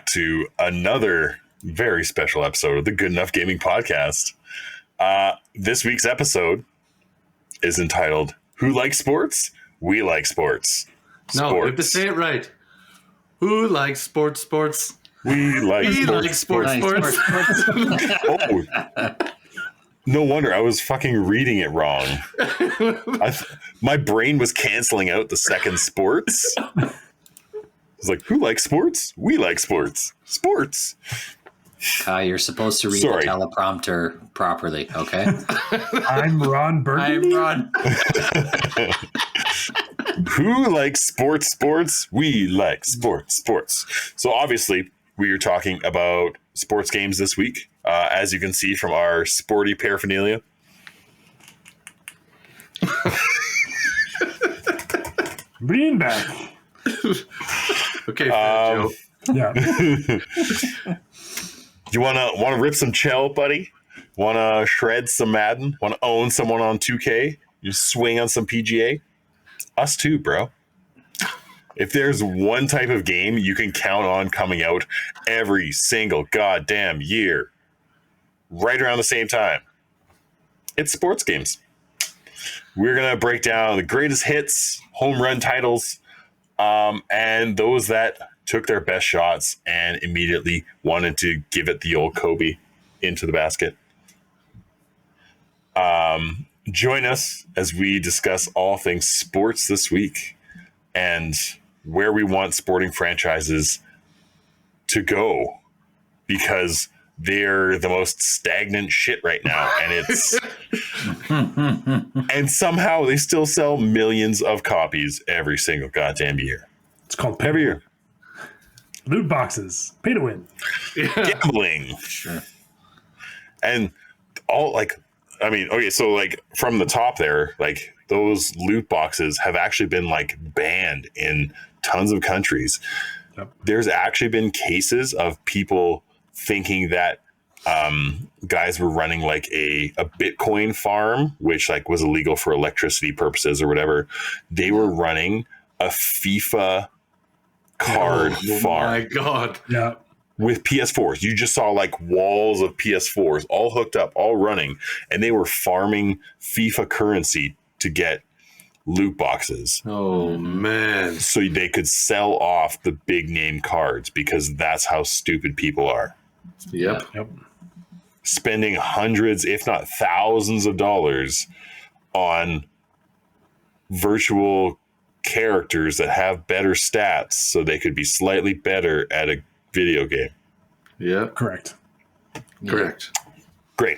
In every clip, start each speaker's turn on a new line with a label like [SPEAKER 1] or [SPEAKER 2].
[SPEAKER 1] to another very special episode of the Good Enough Gaming Podcast. This week's episode is entitled, Who Likes Sports? We Like Sports.
[SPEAKER 2] No, you have to say it right. Who likes sports?
[SPEAKER 1] We like sports. Oh, no wonder I was fucking reading it wrong. My brain was canceling out the second sports. It's like, who likes sports? We like sports. Sports.
[SPEAKER 3] You're supposed to read the teleprompter properly, okay?
[SPEAKER 4] I'm Ron Burgundy.
[SPEAKER 1] Who likes sports? We like sports. So obviously, we are talking about sports games this week. As you can see from our sporty paraphernalia.
[SPEAKER 4] Beanbag.
[SPEAKER 2] Okay, Joe.
[SPEAKER 4] Yeah.
[SPEAKER 1] You wanna rip some Chel, buddy? Wanna shred some Madden? Wanna own someone on 2K? You swing on some PGA? Us too, bro. If there's one type of game you can count on coming out every single goddamn year, right around the same time, it's sports games. We're going to break down the greatest hits, home run titles, and those that took their best shots and immediately wanted to give it the old Kobe into the basket. Join us as we discuss all things sports this week and where we want sporting franchises to go, because they're the most stagnant shit right now, and it's and somehow they still sell millions of copies every single goddamn year.
[SPEAKER 4] It's called
[SPEAKER 1] every year.
[SPEAKER 4] Loot boxes, pay to win,
[SPEAKER 1] gambling,
[SPEAKER 3] sure,
[SPEAKER 1] and all so from the top there, like those loot boxes have actually been like banned in tons of countries. Yep. There's actually been cases of people thinking that guys were running like a Bitcoin farm, which like was illegal for electricity purposes or whatever. They were running a FIFA card farm.
[SPEAKER 2] Oh my God.
[SPEAKER 4] Yeah.
[SPEAKER 1] With PS4s. You just saw like walls of PS4s all hooked up, all running, and they were farming FIFA currency to get loot boxes.
[SPEAKER 2] Oh man.
[SPEAKER 1] So they could sell off the big name cards, because that's how stupid people are.
[SPEAKER 2] Yep.
[SPEAKER 1] Spending hundreds, if not thousands of dollars on virtual characters that have better stats so they could be slightly better at a video game.
[SPEAKER 2] Yeah.
[SPEAKER 4] Correct.
[SPEAKER 1] Great.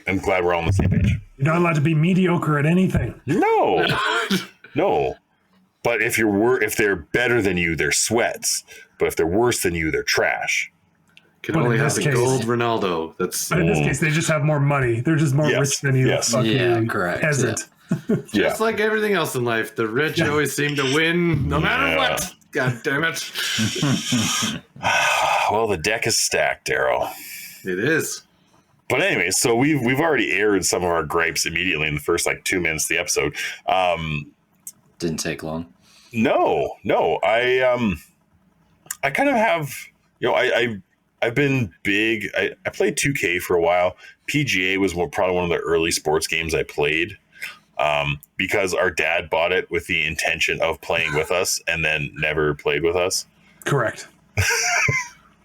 [SPEAKER 1] I'm glad we're all on the same page.
[SPEAKER 4] You're not allowed to be mediocre at anything.
[SPEAKER 1] No. No. But if they're better than you, they're sweats. But if they're worse than you, they're trash.
[SPEAKER 2] Can only have the gold Ronaldo.
[SPEAKER 4] But in this case, they just have more money. They're just more rich than you.
[SPEAKER 1] Yes.
[SPEAKER 3] Yeah, correct.
[SPEAKER 4] Peasant.
[SPEAKER 2] Just like everything else in life, the rich always seem to win no matter what. God damn it.
[SPEAKER 1] Well, the deck is stacked, Daryl.
[SPEAKER 2] It is.
[SPEAKER 1] But anyway, so we've already aired some of our gripes immediately in the first 2 minutes of the episode.
[SPEAKER 3] Didn't take long.
[SPEAKER 1] No. I kind of have, I've been big. I played 2K for a while. PGA was probably one of the early sports games I played, because our dad bought it with the intention of playing with us and then never played with us.
[SPEAKER 4] Correct.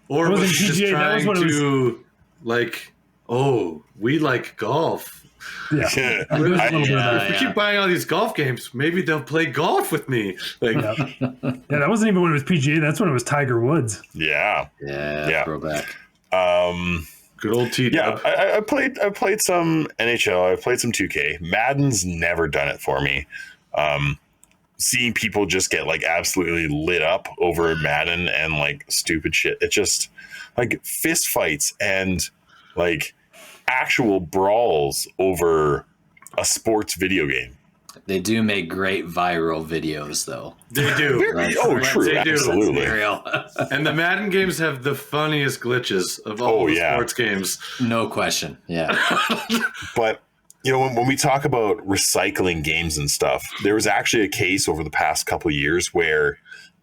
[SPEAKER 2] Or was just trying to we like golf.
[SPEAKER 4] Yeah.
[SPEAKER 2] If we keep buying all these golf games, maybe they'll play golf with me.
[SPEAKER 4] That wasn't even when it was PGA. That's when it was Tiger Woods.
[SPEAKER 1] Yeah.
[SPEAKER 3] Throwback.
[SPEAKER 2] Good old T-Dub.
[SPEAKER 1] Yeah, I played some NHL. I've played some 2K. Madden's never done it for me. Seeing people just get absolutely lit up over Madden and stupid shit. It just fist fights and actual brawls over a sports video game.
[SPEAKER 3] They do make great viral videos, though.
[SPEAKER 2] They do.
[SPEAKER 1] True.
[SPEAKER 2] They
[SPEAKER 1] Absolutely.
[SPEAKER 2] And the Madden games have the funniest glitches of all the sports games.
[SPEAKER 3] No question. Yeah.
[SPEAKER 1] But, when we talk about recycling games and stuff, there was actually a case over the past couple of years where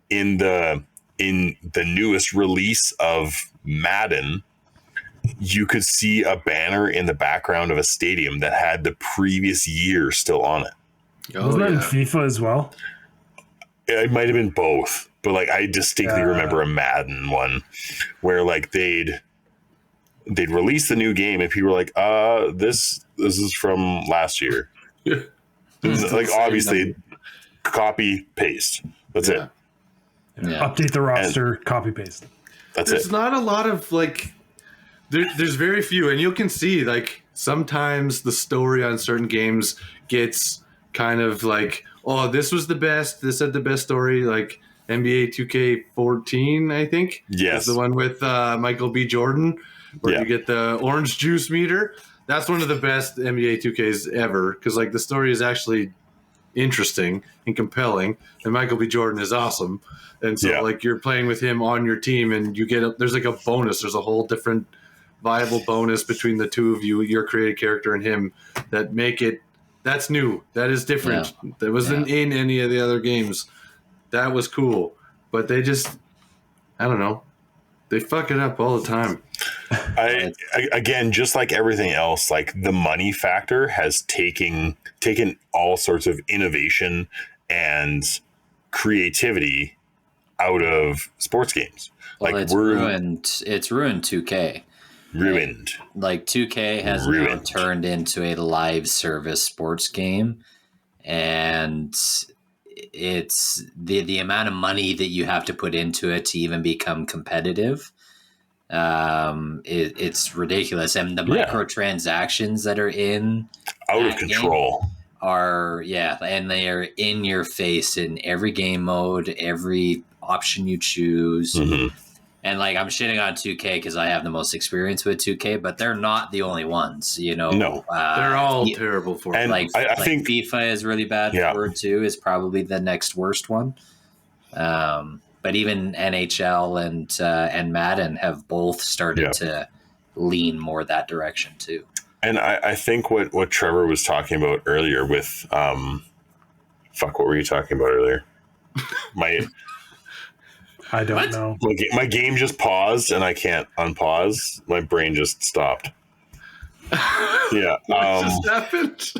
[SPEAKER 1] in the in the newest release of Madden, you could see a banner in the background of a stadium that had the previous year still on it.
[SPEAKER 4] Wasn't that in FIFA as well?
[SPEAKER 1] It might have been both, but like I distinctly remember a Madden one where like they'd release the new game and people were like, this is from last year. Like obviously copy paste. That's it.
[SPEAKER 4] Yeah. Update the roster, copy paste.
[SPEAKER 2] There's not a lot of like there's very few, and you can see like sometimes the story on certain games gets kind of like, oh, this was the best. This had the best story, like NBA 2K14, I think.
[SPEAKER 1] Yes.
[SPEAKER 2] Is the one with Michael B. Jordan, where you get the orange juice meter. That's one of the best NBA 2Ks ever, because like the story is actually interesting and compelling, and Michael B. Jordan is awesome. And so like you're playing with him on your team, and you get there's like a bonus. There's a whole different viable bonus between the two of you, your created character and him, that make it. That's new. That is different. That wasn't in any of the other games. That was cool. But they just, I don't know. They fuck it up all the time.
[SPEAKER 1] Again, just like everything else, like the money factor has taken all sorts of innovation and creativity out of sports games.
[SPEAKER 3] Well,
[SPEAKER 1] like
[SPEAKER 3] it's ruined 2K.
[SPEAKER 1] Ruined.
[SPEAKER 3] Like 2K has now turned into a live service sports game, and it's the amount of money that you have to put into it to even become competitive. It's ridiculous, and the microtransactions that are in
[SPEAKER 1] out of control
[SPEAKER 3] are and they are in your face in every game mode, every option you choose.
[SPEAKER 1] Mm-hmm.
[SPEAKER 3] And like I'm shitting on 2K because I have the most experience with 2K, but they're not the only ones. You know,
[SPEAKER 1] no,
[SPEAKER 2] they're all terrible for it.
[SPEAKER 1] And
[SPEAKER 3] like I think FIFA is really bad for it too. Is probably the next worst one. But even NHL and Madden have both started to lean more that direction too.
[SPEAKER 1] And I think what Trevor was talking about earlier with what were you talking about earlier?
[SPEAKER 4] I don't know.
[SPEAKER 1] My game just paused and I can't unpause. My brain just stopped.
[SPEAKER 2] What just happened?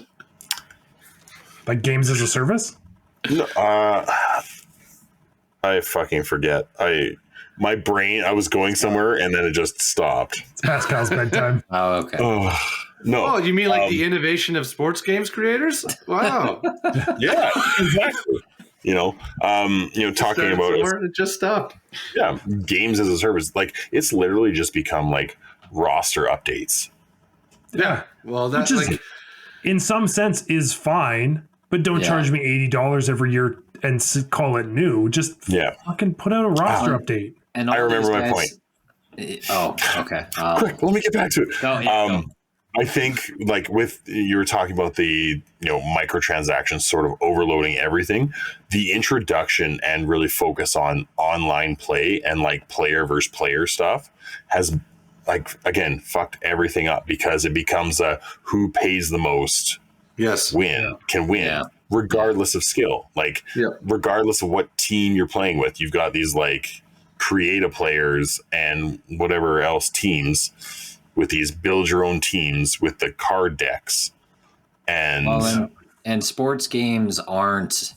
[SPEAKER 4] Like games as a service?
[SPEAKER 1] No, I fucking forget. My brain, I was going somewhere and then it just stopped.
[SPEAKER 4] It's Pascal's bedtime.
[SPEAKER 3] Oh, okay.
[SPEAKER 1] No.
[SPEAKER 2] Oh, you mean like the innovation of sports games creators? Wow.
[SPEAKER 1] Yeah, exactly. Talking about
[SPEAKER 2] it just stopped.
[SPEAKER 1] Yeah, games as a service. Like it's literally just become like roster updates.
[SPEAKER 2] Yeah. Well, that's
[SPEAKER 4] which is, in some sense is fine, but don't charge me $80 every year and call it new. Just fucking put out a roster update.
[SPEAKER 1] And I remember my point.
[SPEAKER 3] Oh, okay.
[SPEAKER 1] Quick, let me get back to it.
[SPEAKER 3] Go.
[SPEAKER 1] I think like you were talking about the microtransactions sort of overloading everything. The introduction and really focus on online play and like player versus player stuff has like again fucked everything up, because it becomes a who pays the most can win regardless of skill. Like regardless of what team you're playing with, you've got these like creative players and whatever else teams with these build your own teams with the card decks. And
[SPEAKER 3] sports games aren't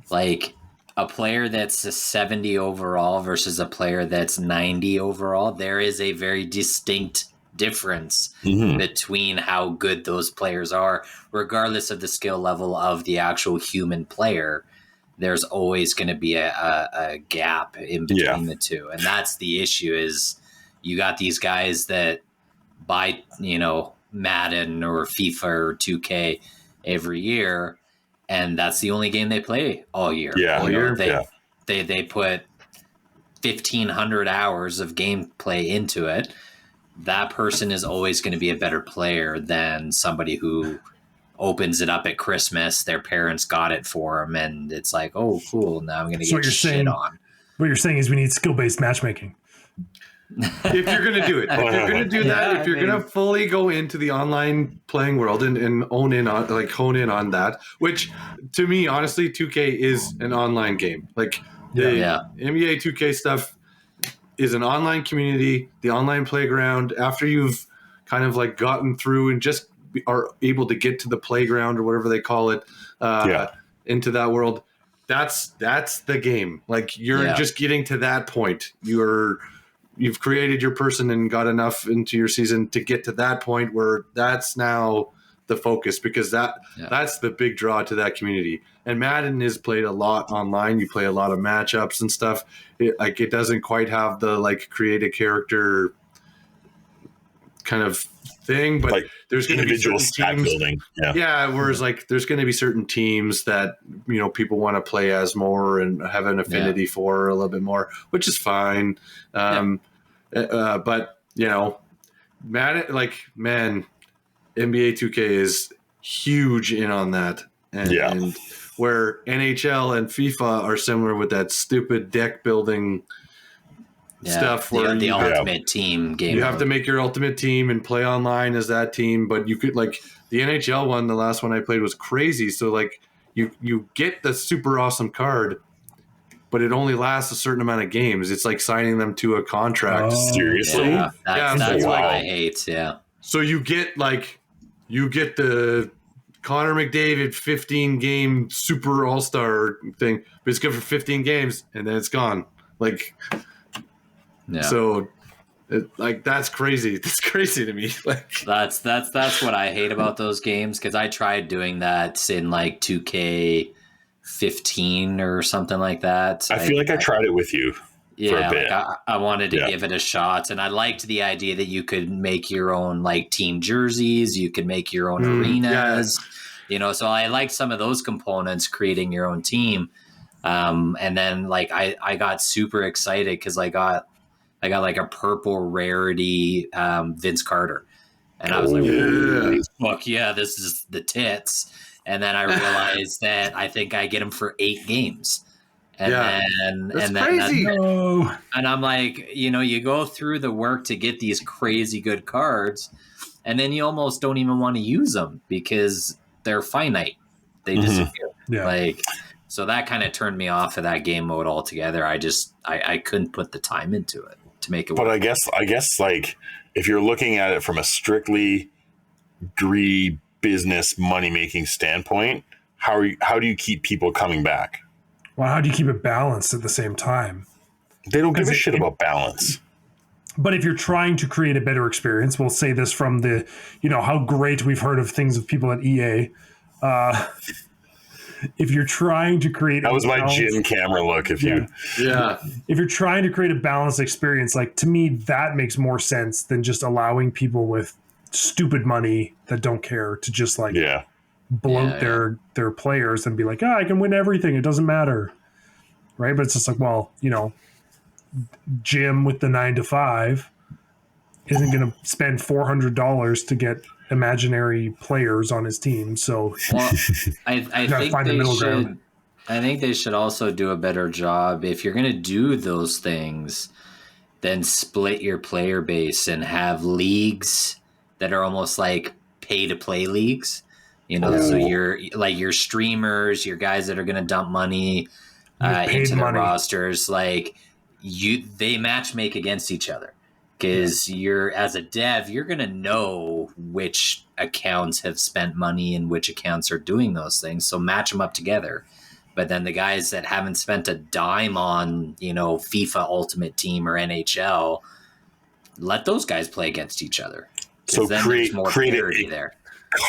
[SPEAKER 3] like a player that's a 70 overall versus a player that's 90 overall. There is a very distinct difference between how good those players are, regardless of the skill level of the actual human player. There's always going to be a gap in between the two. And that's the issue is, you got these guys that buy, Madden or FIFA or 2K every year, and that's the only game they play all year. They put 1,500 hours of gameplay into it. That person is always going to be a better player than somebody who opens it up at Christmas. Their parents got it for them, and it's like, oh, cool. Now I'm going to get shit on.
[SPEAKER 4] What you're saying is we need skill-based matchmaking.
[SPEAKER 2] If you're going to do it, if you're going to do that, if you're going to fully go into the online playing world and hone in on that, which to me, honestly, 2K is an online game. Like The NBA 2K stuff is an online community, the online playground. After you've kind of like gotten through and just are able to get to the playground or whatever they call it, into that world, that's the game. Like you're just getting to that point. You've created your person and got enough into your season to get to that point where that's now the focus, because that's the big draw to that community. And Madden is played a lot online. You play a lot of matchups and stuff. It doesn't quite have the like create a character kind of thing, but
[SPEAKER 1] like
[SPEAKER 2] there's going to be certain
[SPEAKER 1] stat
[SPEAKER 2] teams.
[SPEAKER 1] Building.
[SPEAKER 2] Whereas like there's going to be certain teams that people want to play as more and have an affinity for a little bit more, which is fine. But Madden, NBA 2K is huge in on that, and where NHL and FIFA are similar with that stupid deck building stuff, where
[SPEAKER 3] the ultimate team game.
[SPEAKER 2] You have to make your ultimate team and play online as that team, but you could like the NHL one. The last one I played was crazy. So like you get the super awesome card, but it only lasts a certain amount of games. It's like signing them to a contract.
[SPEAKER 1] Seriously?
[SPEAKER 3] Yeah, that's
[SPEAKER 2] so
[SPEAKER 3] what I hate. Yeah.
[SPEAKER 2] So you get the Connor McDavid 15 game super all-star thing, but it's good for 15 games and then it's gone. So that's crazy. That's crazy to me.
[SPEAKER 3] That's what I hate about those games, because I tried doing that in like 2K15 or something like that.
[SPEAKER 1] I feel like I tried it with you. For a bit.
[SPEAKER 3] I wanted to give it a shot, and I liked the idea that you could make your own like team jerseys, you could make your own arenas, so I liked some of those components, creating your own team. And then like I got super excited because I got like a purple rarity Vince Carter, and I was like, fuck yeah, this is the tits. And then I realized that I think I get him for 8 games. And then
[SPEAKER 2] crazy.
[SPEAKER 3] And I'm like, you go through the work to get these crazy good cards, and then you almost don't even want to use them because they're finite. They disappear. So that kind of turned me off of that game mode altogether. I couldn't put the time into it to make it work.
[SPEAKER 1] But I guess like if you're looking at it from a strictly greed business money making standpoint, how do you keep people coming back?
[SPEAKER 4] Well, how do you keep it balanced at the same time?
[SPEAKER 1] They don't give a shit about balance.
[SPEAKER 4] But if you're trying to create a better experience, we'll say this from the, how great we've heard of things of people at EA. If you're trying to create
[SPEAKER 1] that was my gin camera look. If you're trying to create a balanced experience, like to me, that makes more sense than just allowing people with stupid money that don't care to just like bloat their players and be like, I can win everything, it doesn't matter, right? But it's just like, well, Jim with the 9 to 5 isn't going to spend $400 to get imaginary players on his team. So
[SPEAKER 3] I think they should also do a better job. If you're going to do those things, then split your player base and have leagues that are almost like pay to play leagues. So you're like your streamers, your guys that are going to dump money into the rosters, like they match make against each other, because you're, as a dev, you're going to know which accounts have spent money and which accounts are doing those things. So match them up together. But then the guys that haven't spent a dime on, FIFA Ultimate Team or NHL, let those guys play against each other.
[SPEAKER 1] So
[SPEAKER 3] then
[SPEAKER 1] create
[SPEAKER 3] more parity there.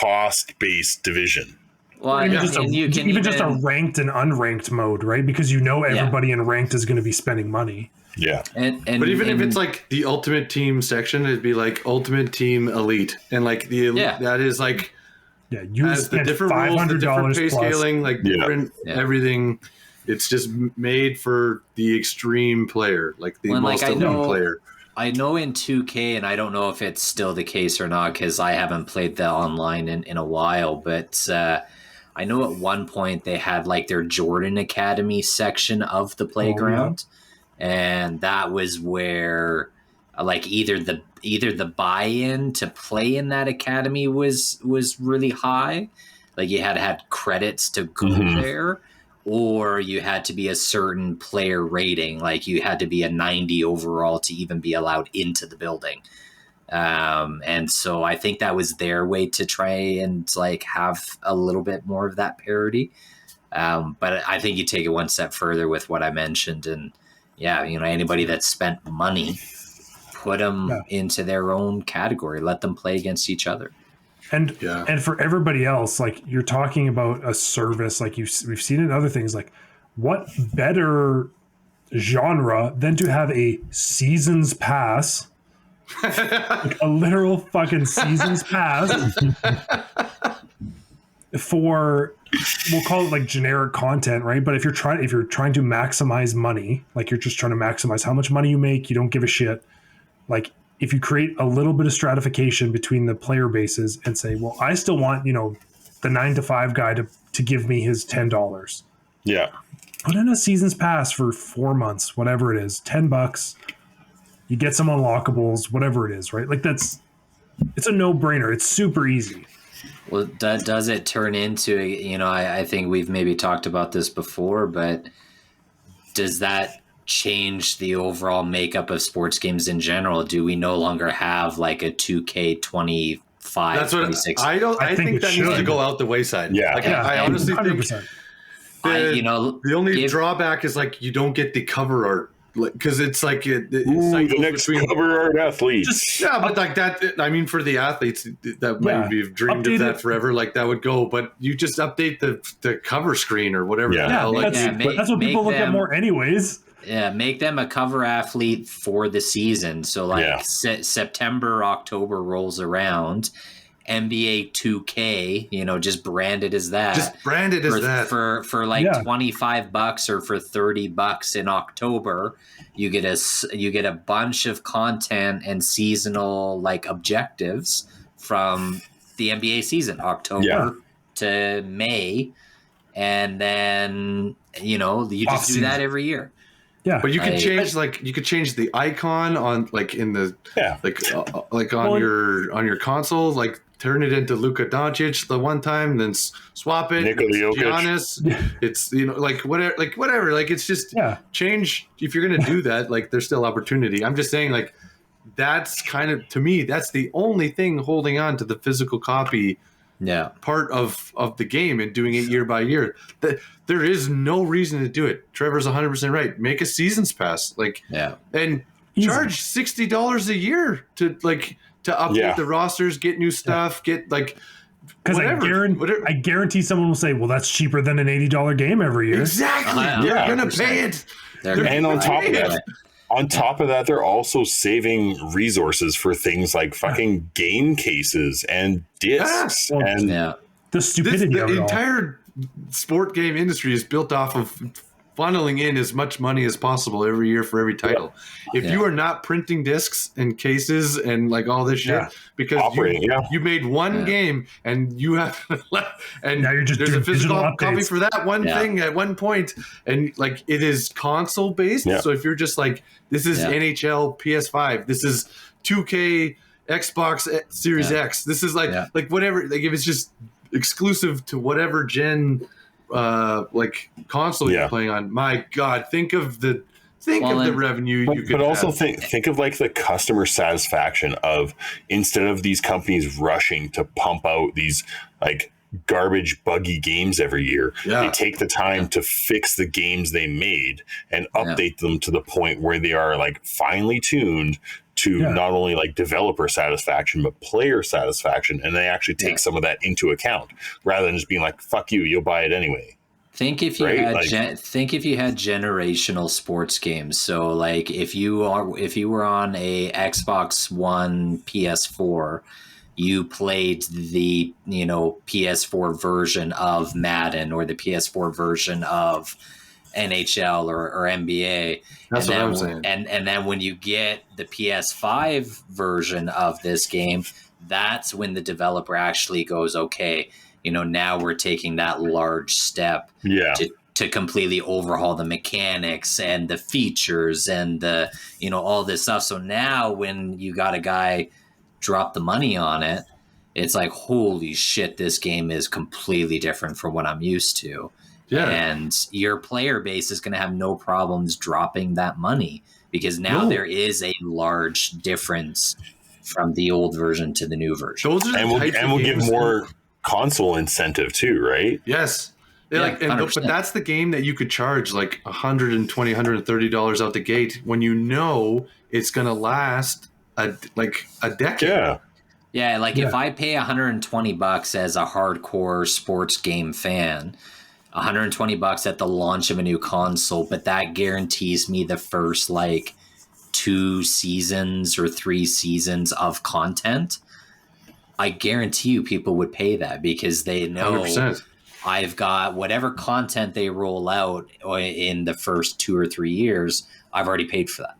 [SPEAKER 1] Cost-based division.
[SPEAKER 3] Well,
[SPEAKER 4] even just a ranked and unranked mode, right? Because everybody in ranked is going to be spending money.
[SPEAKER 1] Yeah.
[SPEAKER 2] But even if it's like the ultimate team section, it'd be like ultimate team elite, and like the elite, that is like
[SPEAKER 4] you
[SPEAKER 2] has the different rules, the different pay scaling, like different everything. It's just made for the extreme player, like the most elite player.
[SPEAKER 3] I know in 2K, and I don't know if it's still the case or not because I haven't played that online in a while, but I know at one point they had like their Jordan Academy section of the playground, and that was where like either the buy-in to play in that academy was really high, like you had credits to go there, or you had to be a certain player rating, like you had to be a 90 overall to even be allowed into the building. And so I think that was their way to try and like have a little bit more of that parity. But I think you take it one step further with what I mentioned, and anybody that spent money, put them into their own category, let them play against each other.
[SPEAKER 4] And for everybody else, like you're talking about a service, like we've seen in other things, like what better genre than to have a seasons pass, like a literal fucking seasons pass for, we'll call it like generic content, right? But if you're trying to maximize money, like you're just trying to maximize how much money you make, you don't give a shit. Like if you create a little bit of stratification between the player bases and say, well, I still want, the 9-to-5 guy to give me his $10.
[SPEAKER 1] Yeah.
[SPEAKER 4] Put in a season's pass for 4 months, whatever it is, $10. You get some unlockables, whatever it is, right? Like it's a no-brainer. It's super easy.
[SPEAKER 3] Well, does it turn into, I think we've maybe talked about this before, but does that change the overall makeup of sports games in general? Do we no longer have like a 2K25?
[SPEAKER 2] That's what
[SPEAKER 3] 26?
[SPEAKER 2] I think that needs to go out the wayside.
[SPEAKER 1] Yeah.
[SPEAKER 2] I honestly
[SPEAKER 4] 100%.
[SPEAKER 2] think the only drawback is like you don't get the cover art, because it's like
[SPEAKER 1] the next cover art athletes.
[SPEAKER 2] But like that, I mean, for the athletes that maybe have dreamed of that forever, like that would go. But you just update the cover screen or whatever.
[SPEAKER 4] That's what people look at more, anyways.
[SPEAKER 3] Yeah, make them a cover athlete for the season. So like September, October rolls around, NBA 2K, just branded as that.
[SPEAKER 2] Just branded as that.
[SPEAKER 3] For like $25 or for $30 in October, you get a bunch of content and seasonal like objectives from the NBA season, October to May, and then you just
[SPEAKER 4] Off-season.
[SPEAKER 3] do that every year.
[SPEAKER 2] Yeah, but you can change the icon on like in the on your console, like turn it into Luka Doncic the one time, then swap it.
[SPEAKER 1] Nikola Jokic.
[SPEAKER 2] Giannis. It's whatever. Like it's just change. If you're gonna do that, like there's still opportunity. I'm just saying, like that's kind of, to me, that's the only thing holding on to the physical copy. Part of the game and doing it year by year. There is no reason to do it. Trevor's 100% right. Make a seasons pass, and charge $60 a year to update the rosters, get new stuff, get like.
[SPEAKER 4] Because I guarantee someone will say, "Well, that's cheaper than an $80 game every year."
[SPEAKER 2] Exactly. They're gonna pay it.
[SPEAKER 1] And on top of that, they're also saving resources for things like fucking game cases and discs.
[SPEAKER 4] The stupidity of it all.
[SPEAKER 2] The entire sport game industry is built off of funneling in as much money as possible every year for every title. If you are not printing discs and cases and like all this shit, because you made one game and you have and
[SPEAKER 4] now you're just
[SPEAKER 2] there's a physical copy
[SPEAKER 4] updates
[SPEAKER 2] for that one thing at one point, and like it is console based. So if you're just like, this is NHL PS5, this is 2K Xbox Series X, this is like whatever, like if it's just exclusive to whatever gen like console you're playing on, my god, think of the revenue you could
[SPEAKER 1] but also
[SPEAKER 2] have.
[SPEAKER 1] think of like the customer satisfaction of, instead of these companies rushing to pump out these like garbage buggy games every year, they take the time to fix the games they made and update them to the point where they are like finely tuned to not only like developer satisfaction but player satisfaction, and they actually take some of that into account rather than just being like, fuck you, you'll buy it anyway.
[SPEAKER 3] Think if you had generational sports games. So like if you were on a Xbox One, PS4, you played the PS4 version of Madden or the PS4 version of NHL or NBA.
[SPEAKER 2] That's what I'm saying.
[SPEAKER 3] And then when you get the PS5 version of this game, that's when the developer actually goes, okay, now we're taking that large step to completely overhaul the mechanics and the features and the, all this stuff. So now when you got a guy drop the money on it, it's like, holy shit, this game is completely different from what I'm used to.
[SPEAKER 2] Yeah.
[SPEAKER 3] And your player base is going to have no problems dropping that money because now there is a large difference from the old version to the new version.
[SPEAKER 2] Those are the types of
[SPEAKER 1] we'll give
[SPEAKER 2] games-
[SPEAKER 1] more console incentive too, right?
[SPEAKER 2] Yes.
[SPEAKER 3] Yeah,
[SPEAKER 2] Like, but that's the game that you could charge like $120, $130 out the gate when you know it's going to last a decade.
[SPEAKER 1] Yeah.
[SPEAKER 3] Yeah, like if I pay $120 as a hardcore sports game fan, $120 at the launch of a new console, but that guarantees me the first like 2 seasons or 3 seasons of content, I guarantee you people would pay that because they know
[SPEAKER 2] 100%.
[SPEAKER 3] I've got whatever content they roll out in the first 2 or 3 years, I've already paid for that.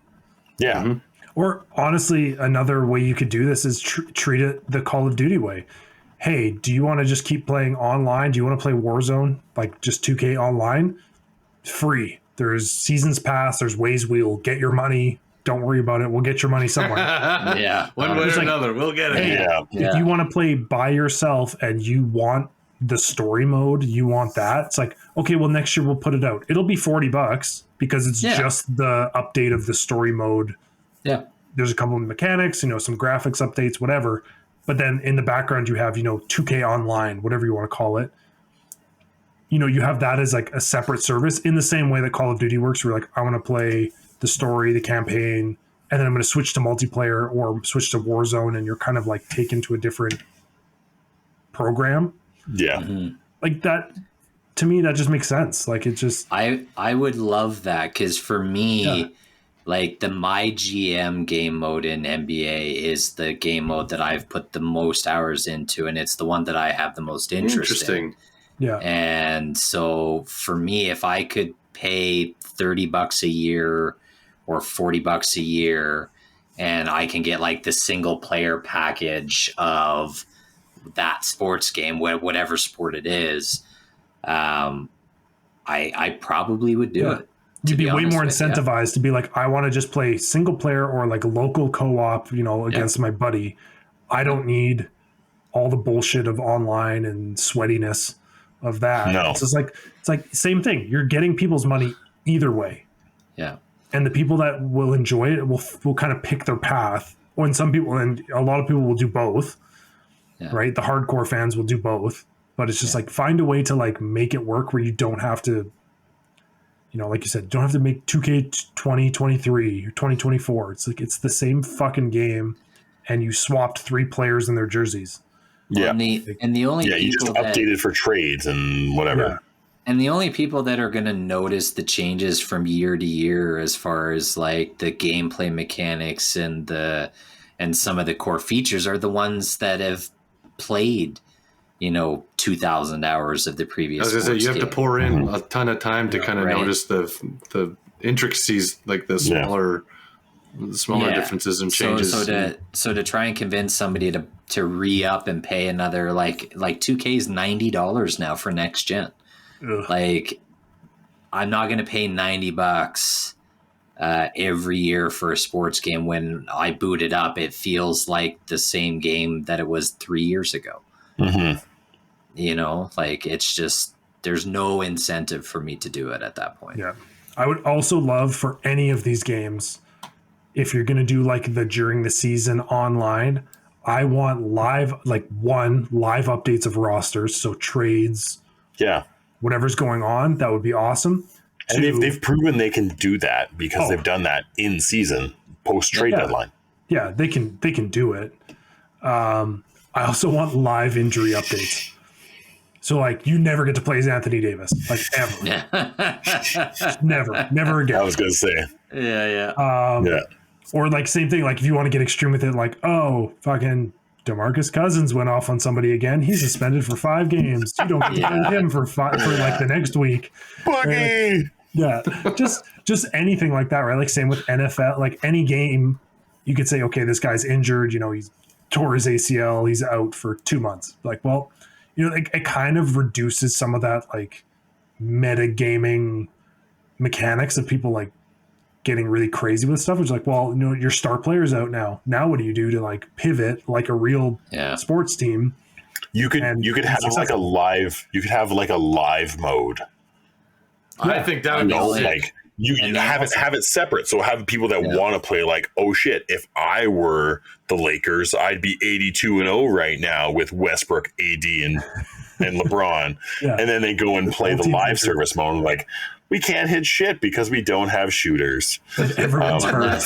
[SPEAKER 1] Yeah.
[SPEAKER 2] Mm-hmm.
[SPEAKER 4] Or honestly, another way you could do this is treat it the Call of Duty way. Hey, do you want to just keep playing online? Do you want to play Warzone, like just 2K online? Free. There's seasons pass. There's ways we'll get your money. Don't worry about it. We'll get your money somewhere.
[SPEAKER 3] Yeah.
[SPEAKER 2] One way or another, we'll get it.
[SPEAKER 4] Hey,
[SPEAKER 1] Yeah.
[SPEAKER 4] If you want to play by yourself and you want the story mode, you want that, it's like, okay, well, next year we'll put it out. It'll be $40 because it's just the update of the story mode.
[SPEAKER 3] Yeah.
[SPEAKER 4] There's a couple of mechanics, some graphics updates, whatever. But then in the background, you have, 2K Online, whatever you want to call it. You have that as like a separate service in the same way that Call of Duty works. Where like, I want to play the story, the campaign, and then I'm going to switch to multiplayer or switch to Warzone, and you're kind of like taken to a different program.
[SPEAKER 1] Yeah.
[SPEAKER 3] Mm-hmm.
[SPEAKER 4] Like that, to me, that just makes sense. Like it just...
[SPEAKER 3] I would love that because for me, like the My GM game mode in NBA is the game mode that I've put the most hours into, and it's the one that I have the most interest in.
[SPEAKER 4] Yeah.
[SPEAKER 3] And so for me, if I could pay $30 a year or $40 a year, and I can get like the single player package of that sports game, whatever sport it is, I probably would do it.
[SPEAKER 4] You'd be way more incentivized to be like, I want to just play single player or like local co-op, against my buddy. I don't need all the bullshit of online and sweatiness of that.
[SPEAKER 1] No.
[SPEAKER 4] It's like same thing. You're getting people's money either way.
[SPEAKER 3] Yeah.
[SPEAKER 4] And the people that will enjoy it will kind of pick their path. When some people, and a lot of people will do both, right? The hardcore fans will do both, but it's just like, find a way to like make it work where you don't have to, like you said, you don't have to make 2K 2023 or 2024. It's like, it's the same fucking game and you swapped 3 players in their jerseys.
[SPEAKER 1] Yeah.
[SPEAKER 3] And the only
[SPEAKER 1] you
[SPEAKER 3] people
[SPEAKER 1] just updated for trades and whatever.
[SPEAKER 4] Yeah.
[SPEAKER 3] And the only people that are going to notice the changes from year to year, as far as like the gameplay mechanics and some of the core features, are the ones that have played, 2,000 hours of the previous.
[SPEAKER 2] I was going to say, you have to pour in a ton of time to kind of
[SPEAKER 3] right.
[SPEAKER 2] notice the intricacies, like the smaller differences and changes.
[SPEAKER 3] So to try and convince somebody to re-up and pay another like 2K is $90 now for next gen.
[SPEAKER 4] Ugh.
[SPEAKER 3] Like, I'm not going to pay $90 every year for a sports game. When I boot it up, it feels like the same game that it was 3 years ago.
[SPEAKER 1] Mm-hmm.
[SPEAKER 3] Like it's just, there's no incentive for me to do it at that point.
[SPEAKER 4] Yeah. I would also love for any of these games, if you're going to do like the during the season online, I want live updates of rosters. So trades.
[SPEAKER 1] Yeah.
[SPEAKER 4] Whatever's going on, that would be awesome.
[SPEAKER 1] And they've proven they can do that because they've done that in season post trade deadline.
[SPEAKER 4] Yeah, they can do it. I also want live injury updates. So like you never get to play as Anthony Davis, like ever. never again.
[SPEAKER 1] I was gonna say.
[SPEAKER 3] Yeah.
[SPEAKER 4] Or like same thing, like if you want to get extreme with it, like, oh, fucking DeMarcus Cousins went off on somebody again. He's suspended for 5 games. You don't get to play him for like the next week.
[SPEAKER 1] Boogie!
[SPEAKER 4] Yeah, just anything like that, right? Like same with NFL, like any game, you could say, okay, this guy's injured. He's tore his ACL. He's out for 2 months. Like, well, it kind of reduces some of that like meta gaming mechanics of people like getting really crazy with stuff. It's like, well, your star player's out now. Now what do you do to like pivot like a real sports team?
[SPEAKER 1] You could have like a live mode
[SPEAKER 2] I think that would be
[SPEAKER 1] No,
[SPEAKER 2] sick.
[SPEAKER 1] like you
[SPEAKER 3] And then
[SPEAKER 1] have it separate. So have people that want to play like, oh shit, if I were the Lakers, I'd be 82-0 right now with Westbrook, AD, and LeBron.
[SPEAKER 4] Yeah.
[SPEAKER 1] And then they go and play the
[SPEAKER 4] Team
[SPEAKER 1] live
[SPEAKER 4] leader.
[SPEAKER 1] service mode. Like, we can't hit shit because we don't have shooters.
[SPEAKER 4] Everyone's hurt.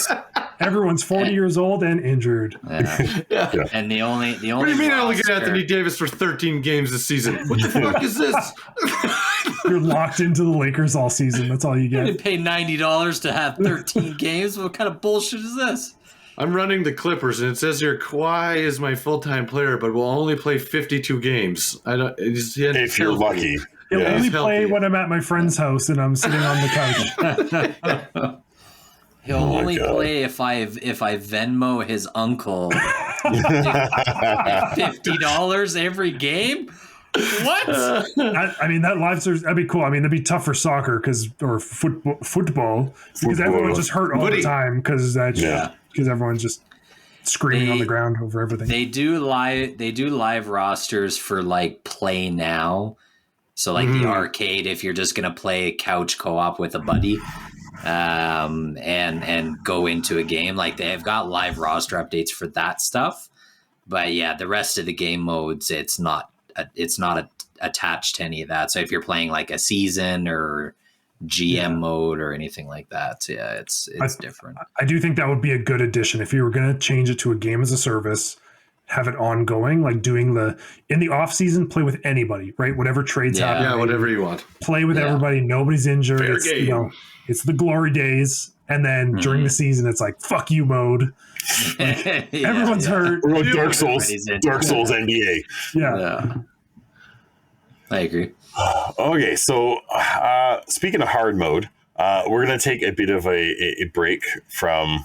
[SPEAKER 4] Everyone's 40 years old and injured.
[SPEAKER 3] Yeah.
[SPEAKER 2] Yeah.
[SPEAKER 3] And the only
[SPEAKER 2] What do you mean I only get
[SPEAKER 3] roster-
[SPEAKER 2] Anthony Davis for 13 games this season? What the fuck is this?
[SPEAKER 4] You're locked into the Lakers all season. That's all you
[SPEAKER 3] You
[SPEAKER 4] get.
[SPEAKER 3] pay $90 to have 13 games. What kind of bullshit is this?
[SPEAKER 2] I'm running the Clippers, and it says here Kawhi is my full-time player, but will only play 52 games. I don't.
[SPEAKER 1] If you're lucky.
[SPEAKER 4] He'll
[SPEAKER 1] Yeah.
[SPEAKER 4] only
[SPEAKER 2] He's
[SPEAKER 4] play
[SPEAKER 2] healthy.
[SPEAKER 4] when I'm at my friend's house and I'm sitting on the couch.
[SPEAKER 3] He'll
[SPEAKER 1] Oh my
[SPEAKER 3] only
[SPEAKER 1] God.
[SPEAKER 3] play if I Venmo his uncle $50 every game. What?
[SPEAKER 4] I mean, that live service, that'd be cool. I mean, that'd be tough for soccer or football because everyone's just hurt all
[SPEAKER 2] Footy.
[SPEAKER 4] the time because
[SPEAKER 1] Yeah.
[SPEAKER 4] everyone's just screaming on the ground over everything.
[SPEAKER 3] They do live rosters for like play now. So like the arcade, if you're just gonna play couch co-op with a buddy, and go into a game, like they have got live roster updates for that stuff. But yeah, the rest of the game modes, it's not attached to any of that. So if you're playing like a season or GM mode or anything like that, yeah, it's different.
[SPEAKER 4] I do think that would be a good addition if you were going to change it to a game as a service, have it ongoing, like doing in the off season, play with anybody, right? Whatever trades
[SPEAKER 3] Yeah.
[SPEAKER 4] happen,
[SPEAKER 2] Yeah, whatever you want.
[SPEAKER 4] play with everybody. Nobody's injured.
[SPEAKER 2] Fair
[SPEAKER 4] It's,
[SPEAKER 2] game.
[SPEAKER 4] it's the glory days. And then during the season, it's like, fuck you mode. Everyone's hurt.
[SPEAKER 1] We're going Dark Souls,
[SPEAKER 3] Everybody's in.
[SPEAKER 1] Dark Souls NBA.
[SPEAKER 4] Yeah.
[SPEAKER 3] Yeah. I agree.
[SPEAKER 1] Okay, so speaking of hard mode, we're going to take a bit of a break from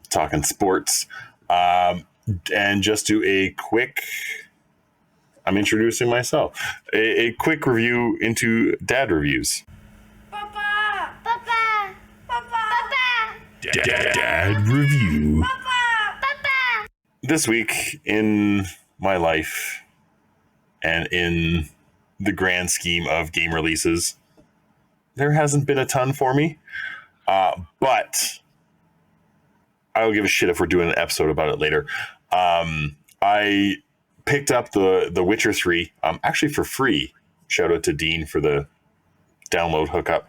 [SPEAKER 1] talking sports and just do a quick, I'm introducing myself, a quick review into dad reviews.
[SPEAKER 5] Papa! Papa! Papa!
[SPEAKER 1] Dad review.
[SPEAKER 5] Papa!
[SPEAKER 1] This week in my life and in the grand scheme of game releases, there hasn't been a ton for me, but I will give a shit if we're doing an episode about it later. I picked up the Witcher 3 actually for free. Shout out to Dean for the download hookup.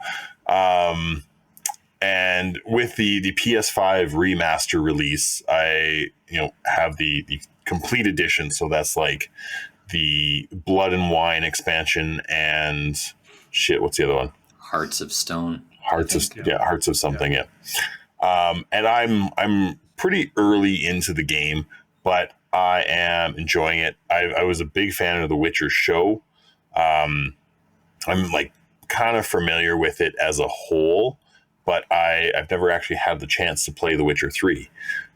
[SPEAKER 1] And with the PS5 remaster release, I have the complete edition. So that's like the Blood and Wine expansion and shit. What's the other one?
[SPEAKER 3] Hearts of Stone.
[SPEAKER 1] Hearts of something. Yeah. And I'm pretty early into the game, but I am enjoying it. I was a big fan of the Witcher show. I'm like kind of familiar with it as a whole, but I've never actually had the chance to play The Witcher 3.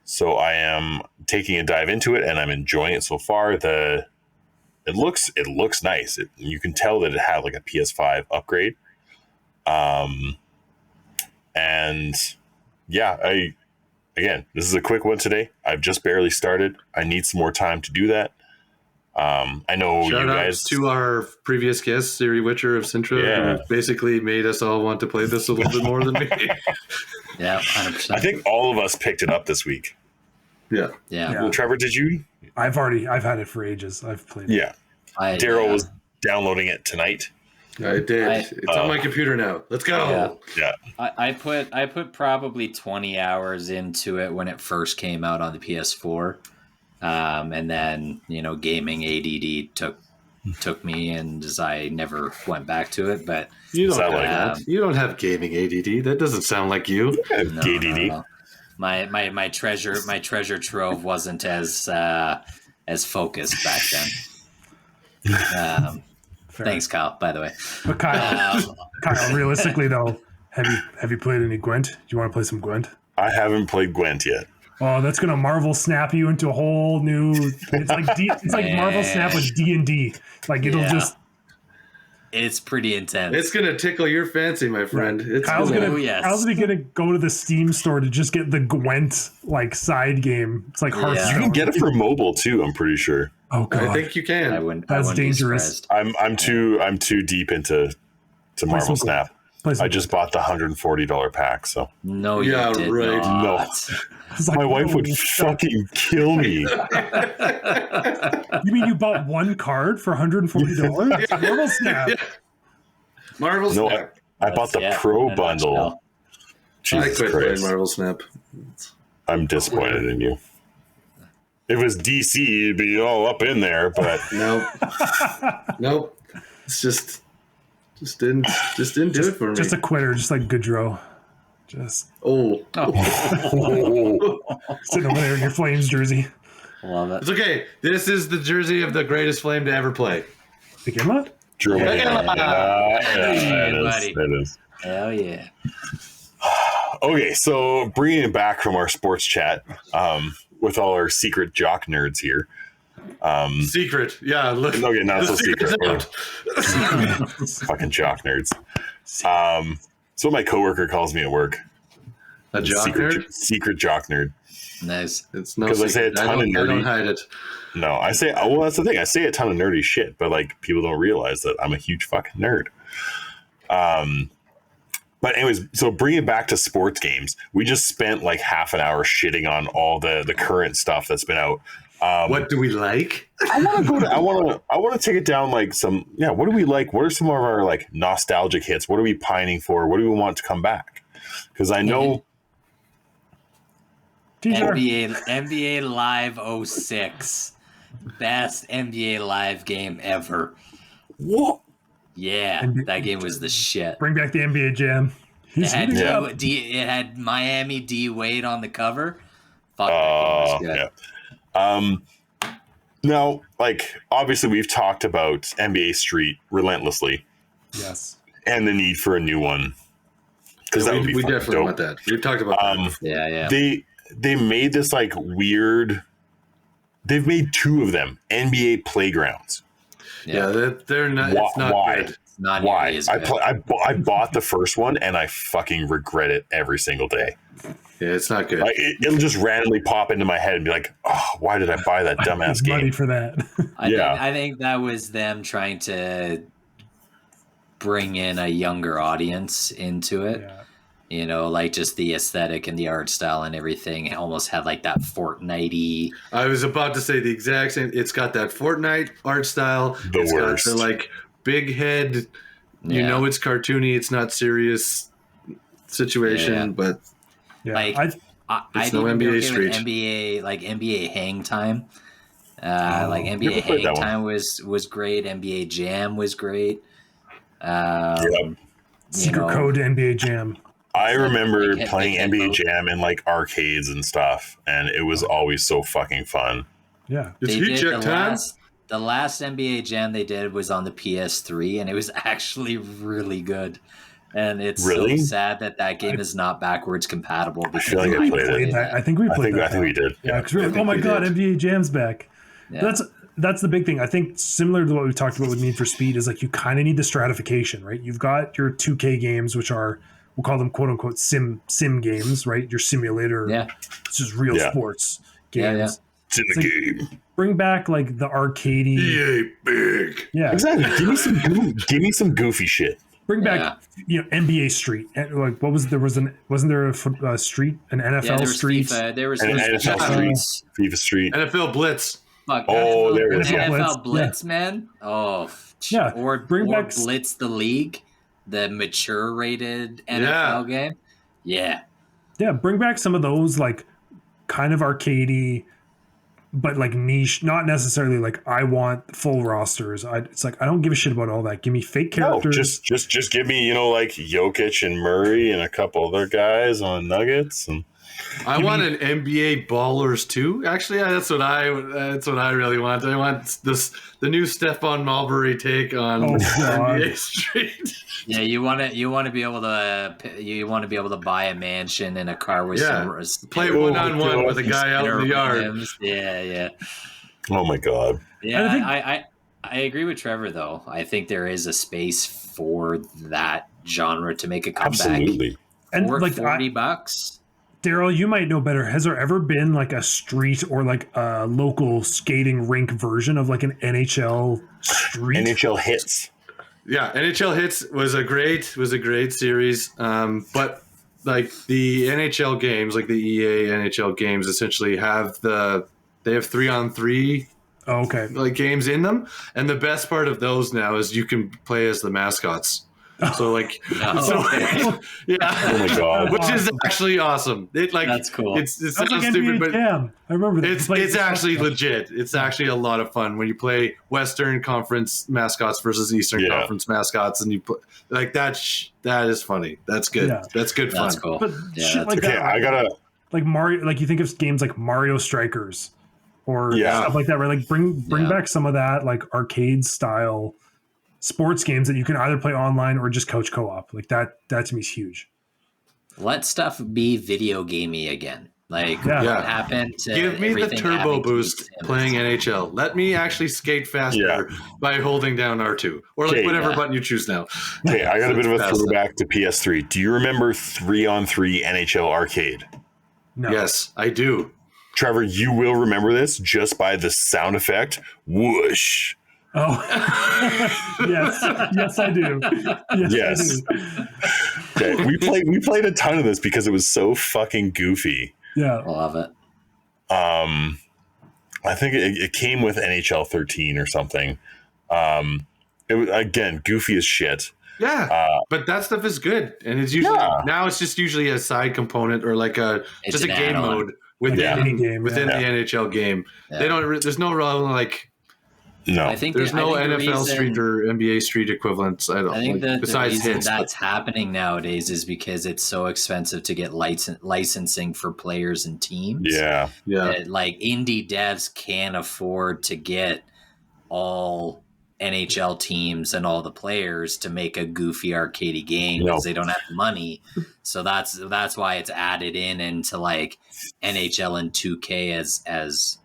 [SPEAKER 1] So I am taking a dive into it and I'm enjoying it so far. It looks nice. You can tell that it had like a PS5 upgrade. And yeah, again, this is a quick one today. I've just barely started. I need some more time to do that. I know
[SPEAKER 2] Shout
[SPEAKER 1] you
[SPEAKER 2] out
[SPEAKER 1] guys
[SPEAKER 2] to our previous guest, Siri Witcher of Sintra,
[SPEAKER 1] Yeah.
[SPEAKER 2] who basically made us all want to play this a little bit more than me.
[SPEAKER 3] Yeah, 100%.
[SPEAKER 1] I think all of us picked it up this week.
[SPEAKER 2] Yeah.
[SPEAKER 3] Yeah.
[SPEAKER 4] Yeah.
[SPEAKER 1] Trevor, did you?
[SPEAKER 4] I've had it for ages. I've played it.
[SPEAKER 1] Yeah. Daryl was downloading it tonight.
[SPEAKER 2] I did. It's on my computer now. Let's go.
[SPEAKER 3] Yeah.
[SPEAKER 1] Yeah.
[SPEAKER 3] I put probably 20 hours into it when it first came out on the PS4. And then, gaming ADD took me, and I never went back to it. But
[SPEAKER 2] You don't
[SPEAKER 1] Sound
[SPEAKER 2] have
[SPEAKER 1] like
[SPEAKER 2] that. You don't have gaming ADD. That doesn't sound like you.
[SPEAKER 3] no,
[SPEAKER 1] DDD.
[SPEAKER 3] no. My treasure trove wasn't as focused back then.
[SPEAKER 4] Fair.
[SPEAKER 3] Thanks, Kyle. By the way,
[SPEAKER 4] But Kyle, realistically though, have you played any Gwent? Do you want to play some Gwent?
[SPEAKER 1] I haven't played Gwent yet.
[SPEAKER 4] Oh, that's gonna Marvel snap you into a whole new. It's like it's like Marvel snap with D&D. Like it'll just.
[SPEAKER 3] it's pretty intense.
[SPEAKER 2] It's going to tickle your fancy, my friend. It's
[SPEAKER 4] Kyle's
[SPEAKER 2] gonna-
[SPEAKER 4] gonna,
[SPEAKER 3] Oh, yes.
[SPEAKER 4] Kyle's gonna go to the Steam store to just get the Gwent like side game. It's like Hearthstone.
[SPEAKER 1] You can get it for mobile too, I'm pretty sure.
[SPEAKER 4] Oh god,
[SPEAKER 2] I think you can.
[SPEAKER 3] I wouldn't.
[SPEAKER 4] That's
[SPEAKER 3] I wouldn't be
[SPEAKER 4] dangerous.
[SPEAKER 3] surprised.
[SPEAKER 1] I'm too deep into to Marvel
[SPEAKER 4] some
[SPEAKER 1] Snap. I just bought the $140 pack, so
[SPEAKER 3] No,
[SPEAKER 2] Yeah,
[SPEAKER 3] you did
[SPEAKER 2] right.
[SPEAKER 3] not.
[SPEAKER 4] It's like,
[SPEAKER 1] my wife would
[SPEAKER 4] oh,
[SPEAKER 1] fucking kill me.
[SPEAKER 4] You mean you bought one card for $140? Marvel Snap.
[SPEAKER 2] Yeah. Marvel
[SPEAKER 1] No,
[SPEAKER 2] Snap.
[SPEAKER 1] I bought the
[SPEAKER 3] Yeah,
[SPEAKER 1] Pro
[SPEAKER 3] in a
[SPEAKER 1] bundle.
[SPEAKER 3] nutshell.
[SPEAKER 2] I
[SPEAKER 1] Jesus
[SPEAKER 2] quit playing
[SPEAKER 1] Christ.
[SPEAKER 2] Marvel Snap.
[SPEAKER 1] I'm disappointed in you. If it was DC, it'd be all up in there, but
[SPEAKER 2] Nope. Nope. It's just didn't do it for me.
[SPEAKER 4] Just a quitter, just like Goodrow. Just
[SPEAKER 2] Oh.
[SPEAKER 4] sitting over there in your Flames jersey.
[SPEAKER 3] Love it.
[SPEAKER 2] It's okay. This is the jersey of the greatest Flame to ever play.
[SPEAKER 4] Pick him up.
[SPEAKER 1] Drew,
[SPEAKER 3] Yeah,
[SPEAKER 1] it
[SPEAKER 3] buddy.
[SPEAKER 1] is.
[SPEAKER 3] Hell yeah.
[SPEAKER 1] Okay, so bringing it back from our sports chat, with all our secret jock nerds here.
[SPEAKER 2] Secret. Yeah, look.
[SPEAKER 1] Okay, not
[SPEAKER 2] the
[SPEAKER 1] so secret.
[SPEAKER 2] secret's out.
[SPEAKER 1] Fucking jock nerds. So my coworker calls me at work.
[SPEAKER 2] A jock nerd?
[SPEAKER 1] Secret jock nerd.
[SPEAKER 3] Nice.
[SPEAKER 2] It's no
[SPEAKER 1] 'Cause I say a
[SPEAKER 2] secret.
[SPEAKER 1] ton of
[SPEAKER 2] I
[SPEAKER 1] nerdy-
[SPEAKER 2] don't hide it.
[SPEAKER 1] No, I say, well, that's the thing. I say a ton of nerdy shit, but like people don't realize that I'm a huge fucking nerd. But anyways, so bring it back to sports games. We just spent like half an hour shitting on all the current stuff that's been out.
[SPEAKER 2] What do we like?
[SPEAKER 1] I want to go to. I want to take it down like some. Yeah, what do we like? What are some of our like nostalgic hits? What are we pining for? What do we want to come back? Because I know.
[SPEAKER 3] NBA Live 06. Best NBA Live game ever.
[SPEAKER 1] What?
[SPEAKER 3] Yeah, that game was the shit.
[SPEAKER 4] Bring back the NBA Jam.
[SPEAKER 3] It had,
[SPEAKER 1] Yeah.
[SPEAKER 3] it had Miami D Wade on the cover. Fuck, that game was good.
[SPEAKER 1] Yeah. Now, like obviously, we've talked about NBA Street relentlessly,
[SPEAKER 4] Yes.
[SPEAKER 1] and the need for a new one. Because that would be
[SPEAKER 2] we
[SPEAKER 1] fucking
[SPEAKER 2] definitely
[SPEAKER 1] dope.
[SPEAKER 2] want that. We've talked about that.
[SPEAKER 3] Yeah.
[SPEAKER 1] They made this like weird. They've made two of them NBA playgrounds.
[SPEAKER 2] Yeah, they're not. It's not
[SPEAKER 1] Why?
[SPEAKER 2] good.
[SPEAKER 3] It's not
[SPEAKER 1] Why?
[SPEAKER 3] nearly as
[SPEAKER 1] I
[SPEAKER 3] good.
[SPEAKER 1] I bought the first one and I fucking regret it every single day.
[SPEAKER 2] Yeah, it's not good.
[SPEAKER 1] Like it'll just randomly pop into my head and be like, "Oh, why did I buy that dumbass
[SPEAKER 4] Money
[SPEAKER 1] game?"
[SPEAKER 4] for that.
[SPEAKER 3] I think that was them trying to bring in a younger audience into it.
[SPEAKER 4] Yeah.
[SPEAKER 3] You know, like just the aesthetic and the art style and everything almost had like that Fortnite-y.
[SPEAKER 2] I was about to say the exact same. It's got that Fortnite art style.
[SPEAKER 1] The worst.
[SPEAKER 2] Got the like big head. You
[SPEAKER 3] Yeah.
[SPEAKER 2] know, it's cartoony. It's not serious situation,
[SPEAKER 3] Yeah.
[SPEAKER 2] but
[SPEAKER 4] Yeah.
[SPEAKER 3] Like, I'd
[SPEAKER 2] It's no
[SPEAKER 3] even be
[SPEAKER 2] NBA
[SPEAKER 3] okay
[SPEAKER 2] Street.
[SPEAKER 3] with NBA, like NBA Hang Time. Like NBA
[SPEAKER 1] never played
[SPEAKER 3] Hang
[SPEAKER 1] that one.
[SPEAKER 3] Time was great. NBA Jam was great.
[SPEAKER 4] Secret code to NBA Jam.
[SPEAKER 1] I remember
[SPEAKER 3] Like,
[SPEAKER 1] playing
[SPEAKER 3] hit
[SPEAKER 1] NBA
[SPEAKER 3] mode.
[SPEAKER 1] Jam in like arcades and stuff, and it was always so fucking fun.
[SPEAKER 4] Yeah.
[SPEAKER 2] it's
[SPEAKER 3] They
[SPEAKER 2] heat
[SPEAKER 3] did
[SPEAKER 2] check time.
[SPEAKER 3] the last NBA Jam they did was on the PS3, and it was actually really good. And it's
[SPEAKER 1] Really?
[SPEAKER 3] so sad that game is not backwards compatible. Because
[SPEAKER 1] feel like I
[SPEAKER 4] We
[SPEAKER 1] played
[SPEAKER 4] played
[SPEAKER 1] it.
[SPEAKER 4] that. I think we
[SPEAKER 1] I
[SPEAKER 4] played
[SPEAKER 1] think
[SPEAKER 4] that.
[SPEAKER 1] we did.
[SPEAKER 4] Yeah, because
[SPEAKER 2] I
[SPEAKER 4] we're like,
[SPEAKER 2] think
[SPEAKER 4] oh my
[SPEAKER 2] we
[SPEAKER 4] god,
[SPEAKER 2] did.
[SPEAKER 4] NBA Jam's back.
[SPEAKER 3] Yeah.
[SPEAKER 4] That's the big thing. I think similar to what we talked about with Need for Speed is like you kind of need the stratification, right? You've got your 2K games, which are we'll call them quote unquote sim games, right? Your simulator,
[SPEAKER 3] Yeah.
[SPEAKER 4] it's just real
[SPEAKER 1] Yeah.
[SPEAKER 4] sports
[SPEAKER 3] Yeah,
[SPEAKER 4] games.
[SPEAKER 1] It's in the game.
[SPEAKER 4] Bring back like the arcadey,
[SPEAKER 2] EA big.
[SPEAKER 4] yeah.
[SPEAKER 1] Exactly. Give me some goofy shit.
[SPEAKER 4] Bring back
[SPEAKER 3] Yeah.
[SPEAKER 4] NBA Street. And, like what was wasn't there a street, an NFL
[SPEAKER 3] Yeah, there was
[SPEAKER 4] Street?
[SPEAKER 3] FIFA. There was
[SPEAKER 1] And NFL
[SPEAKER 3] FIFA.
[SPEAKER 1] FIFA Street.
[SPEAKER 2] NFL Blitz.
[SPEAKER 3] Fuck,
[SPEAKER 1] Oh, there it is.
[SPEAKER 4] Yeah.
[SPEAKER 3] NFL
[SPEAKER 4] Blitz,
[SPEAKER 3] Blitz, man. Oh,
[SPEAKER 4] Yeah,
[SPEAKER 3] Or
[SPEAKER 4] bring back
[SPEAKER 3] Blitz the League, the mature rated NFL game. Yeah.
[SPEAKER 4] Yeah, bring back some of those like kind of arcadey, but like niche. Not necessarily like I want full rosters. It's like I don't give a shit about all that. Give me fake
[SPEAKER 1] No,
[SPEAKER 4] characters.
[SPEAKER 1] just give me, like Jokic and Murray and a couple other guys on Nuggets and
[SPEAKER 2] I want an NBA Ballers too. Actually, that's what I really want. I want the new Stephon Marbury take on
[SPEAKER 4] Oh, God.
[SPEAKER 2] NBA Street.
[SPEAKER 3] Yeah, you want to be able to buy a mansion and a car with
[SPEAKER 2] Yeah.
[SPEAKER 3] some
[SPEAKER 2] Play
[SPEAKER 1] Oh,
[SPEAKER 2] 1-on-1 with a guy out in the yard.
[SPEAKER 3] rims. Yeah.
[SPEAKER 1] oh my god.
[SPEAKER 3] Yeah,
[SPEAKER 4] And I
[SPEAKER 3] I agree with Trevor though. I think there is a space for that genre to make a comeback.
[SPEAKER 1] Absolutely.
[SPEAKER 4] And
[SPEAKER 3] For
[SPEAKER 4] like
[SPEAKER 3] $40.
[SPEAKER 4] Daryl, you might know better. Has there ever been like a street or like a local skating rink version of like an NHL street?
[SPEAKER 1] NHL hits.
[SPEAKER 2] Yeah, NHL Hits was a great series. But like the NHL games, like the EA NHL games, essentially have 3-on-3
[SPEAKER 4] Okay.
[SPEAKER 2] like games in them, and the best part of those now is you can play as the mascots. So like,
[SPEAKER 3] Oh,
[SPEAKER 2] yeah,
[SPEAKER 1] Oh my god.
[SPEAKER 2] which is actually awesome. It like
[SPEAKER 3] That's cool.
[SPEAKER 2] it
[SPEAKER 4] That's
[SPEAKER 2] sounds
[SPEAKER 4] like
[SPEAKER 2] stupid,
[SPEAKER 4] NBA
[SPEAKER 2] but
[SPEAKER 4] Jam. I remember that.
[SPEAKER 2] it's actually legit. It's actually a lot of fun when you play Western Conference mascots versus Eastern
[SPEAKER 1] Yeah.
[SPEAKER 2] Conference mascots, and you put like that. That is funny. That's good.
[SPEAKER 4] Yeah.
[SPEAKER 2] That's good fun.
[SPEAKER 3] That's cool.
[SPEAKER 4] But
[SPEAKER 3] Yeah,
[SPEAKER 4] shit
[SPEAKER 3] that's
[SPEAKER 4] like
[SPEAKER 1] Okay,
[SPEAKER 4] that,
[SPEAKER 1] I gotta.
[SPEAKER 4] like Mario, like you think of games like Mario Strikers or
[SPEAKER 1] Yeah.
[SPEAKER 4] stuff like that, right? Like bring
[SPEAKER 3] Yeah.
[SPEAKER 4] back some of that like arcade style sports games that you can either play online or just couch co-op. Like that to me is huge.
[SPEAKER 3] Let stuff be video gamey again. Like
[SPEAKER 4] Yeah.
[SPEAKER 3] what
[SPEAKER 2] Yeah.
[SPEAKER 3] happened to
[SPEAKER 2] Give me the
[SPEAKER 3] everything
[SPEAKER 2] turbo
[SPEAKER 3] having to be
[SPEAKER 2] boost
[SPEAKER 3] sims?
[SPEAKER 2] playing NHL. Let me actually skate faster by holding down R2 or like
[SPEAKER 1] Okay,
[SPEAKER 2] whatever
[SPEAKER 3] yeah.
[SPEAKER 2] button you choose now.
[SPEAKER 1] Okay, I got a bit of a
[SPEAKER 2] Fast.
[SPEAKER 1] throwback to PS3. Do you remember 3-on-3 NHL Arcade?
[SPEAKER 4] No.
[SPEAKER 2] Yes, I do.
[SPEAKER 1] Trevor, you will remember this just by the sound effect. Whoosh.
[SPEAKER 4] Oh, yes, I do.
[SPEAKER 1] Yes.
[SPEAKER 4] I do.
[SPEAKER 1] Okay, we played a ton of this because it was so fucking goofy.
[SPEAKER 4] Yeah,
[SPEAKER 3] I love it.
[SPEAKER 1] I think it came with NHL 13 or something. It was, again, goofy as shit.
[SPEAKER 2] Yeah, but that stuff is good, and it's usually
[SPEAKER 1] Yeah.
[SPEAKER 2] now it's just usually a side component or like
[SPEAKER 3] It's
[SPEAKER 2] just a
[SPEAKER 3] an
[SPEAKER 2] game
[SPEAKER 3] add-on.
[SPEAKER 2] mode within
[SPEAKER 1] Yeah.
[SPEAKER 4] Mini-game,
[SPEAKER 2] within
[SPEAKER 1] yeah.
[SPEAKER 2] the NHL game.
[SPEAKER 3] Yeah.
[SPEAKER 2] They don't. There's no real like.
[SPEAKER 1] No.
[SPEAKER 3] I think
[SPEAKER 2] There's
[SPEAKER 3] I
[SPEAKER 2] no
[SPEAKER 3] think the
[SPEAKER 2] NFL
[SPEAKER 3] reason-
[SPEAKER 2] Street or NBA Street equivalents. I don't.
[SPEAKER 3] I think
[SPEAKER 2] like,
[SPEAKER 3] the
[SPEAKER 2] besides
[SPEAKER 3] reason
[SPEAKER 2] hits,
[SPEAKER 3] that's happening nowadays is because it's so expensive to get licensing for players and teams.
[SPEAKER 1] Yeah.
[SPEAKER 2] yeah,
[SPEAKER 3] that, like indie devs can't afford to get all NHL teams and all the players to make a goofy arcadey game
[SPEAKER 1] No.
[SPEAKER 3] because they don't have the money. So that's why it's added into like NHL and 2K as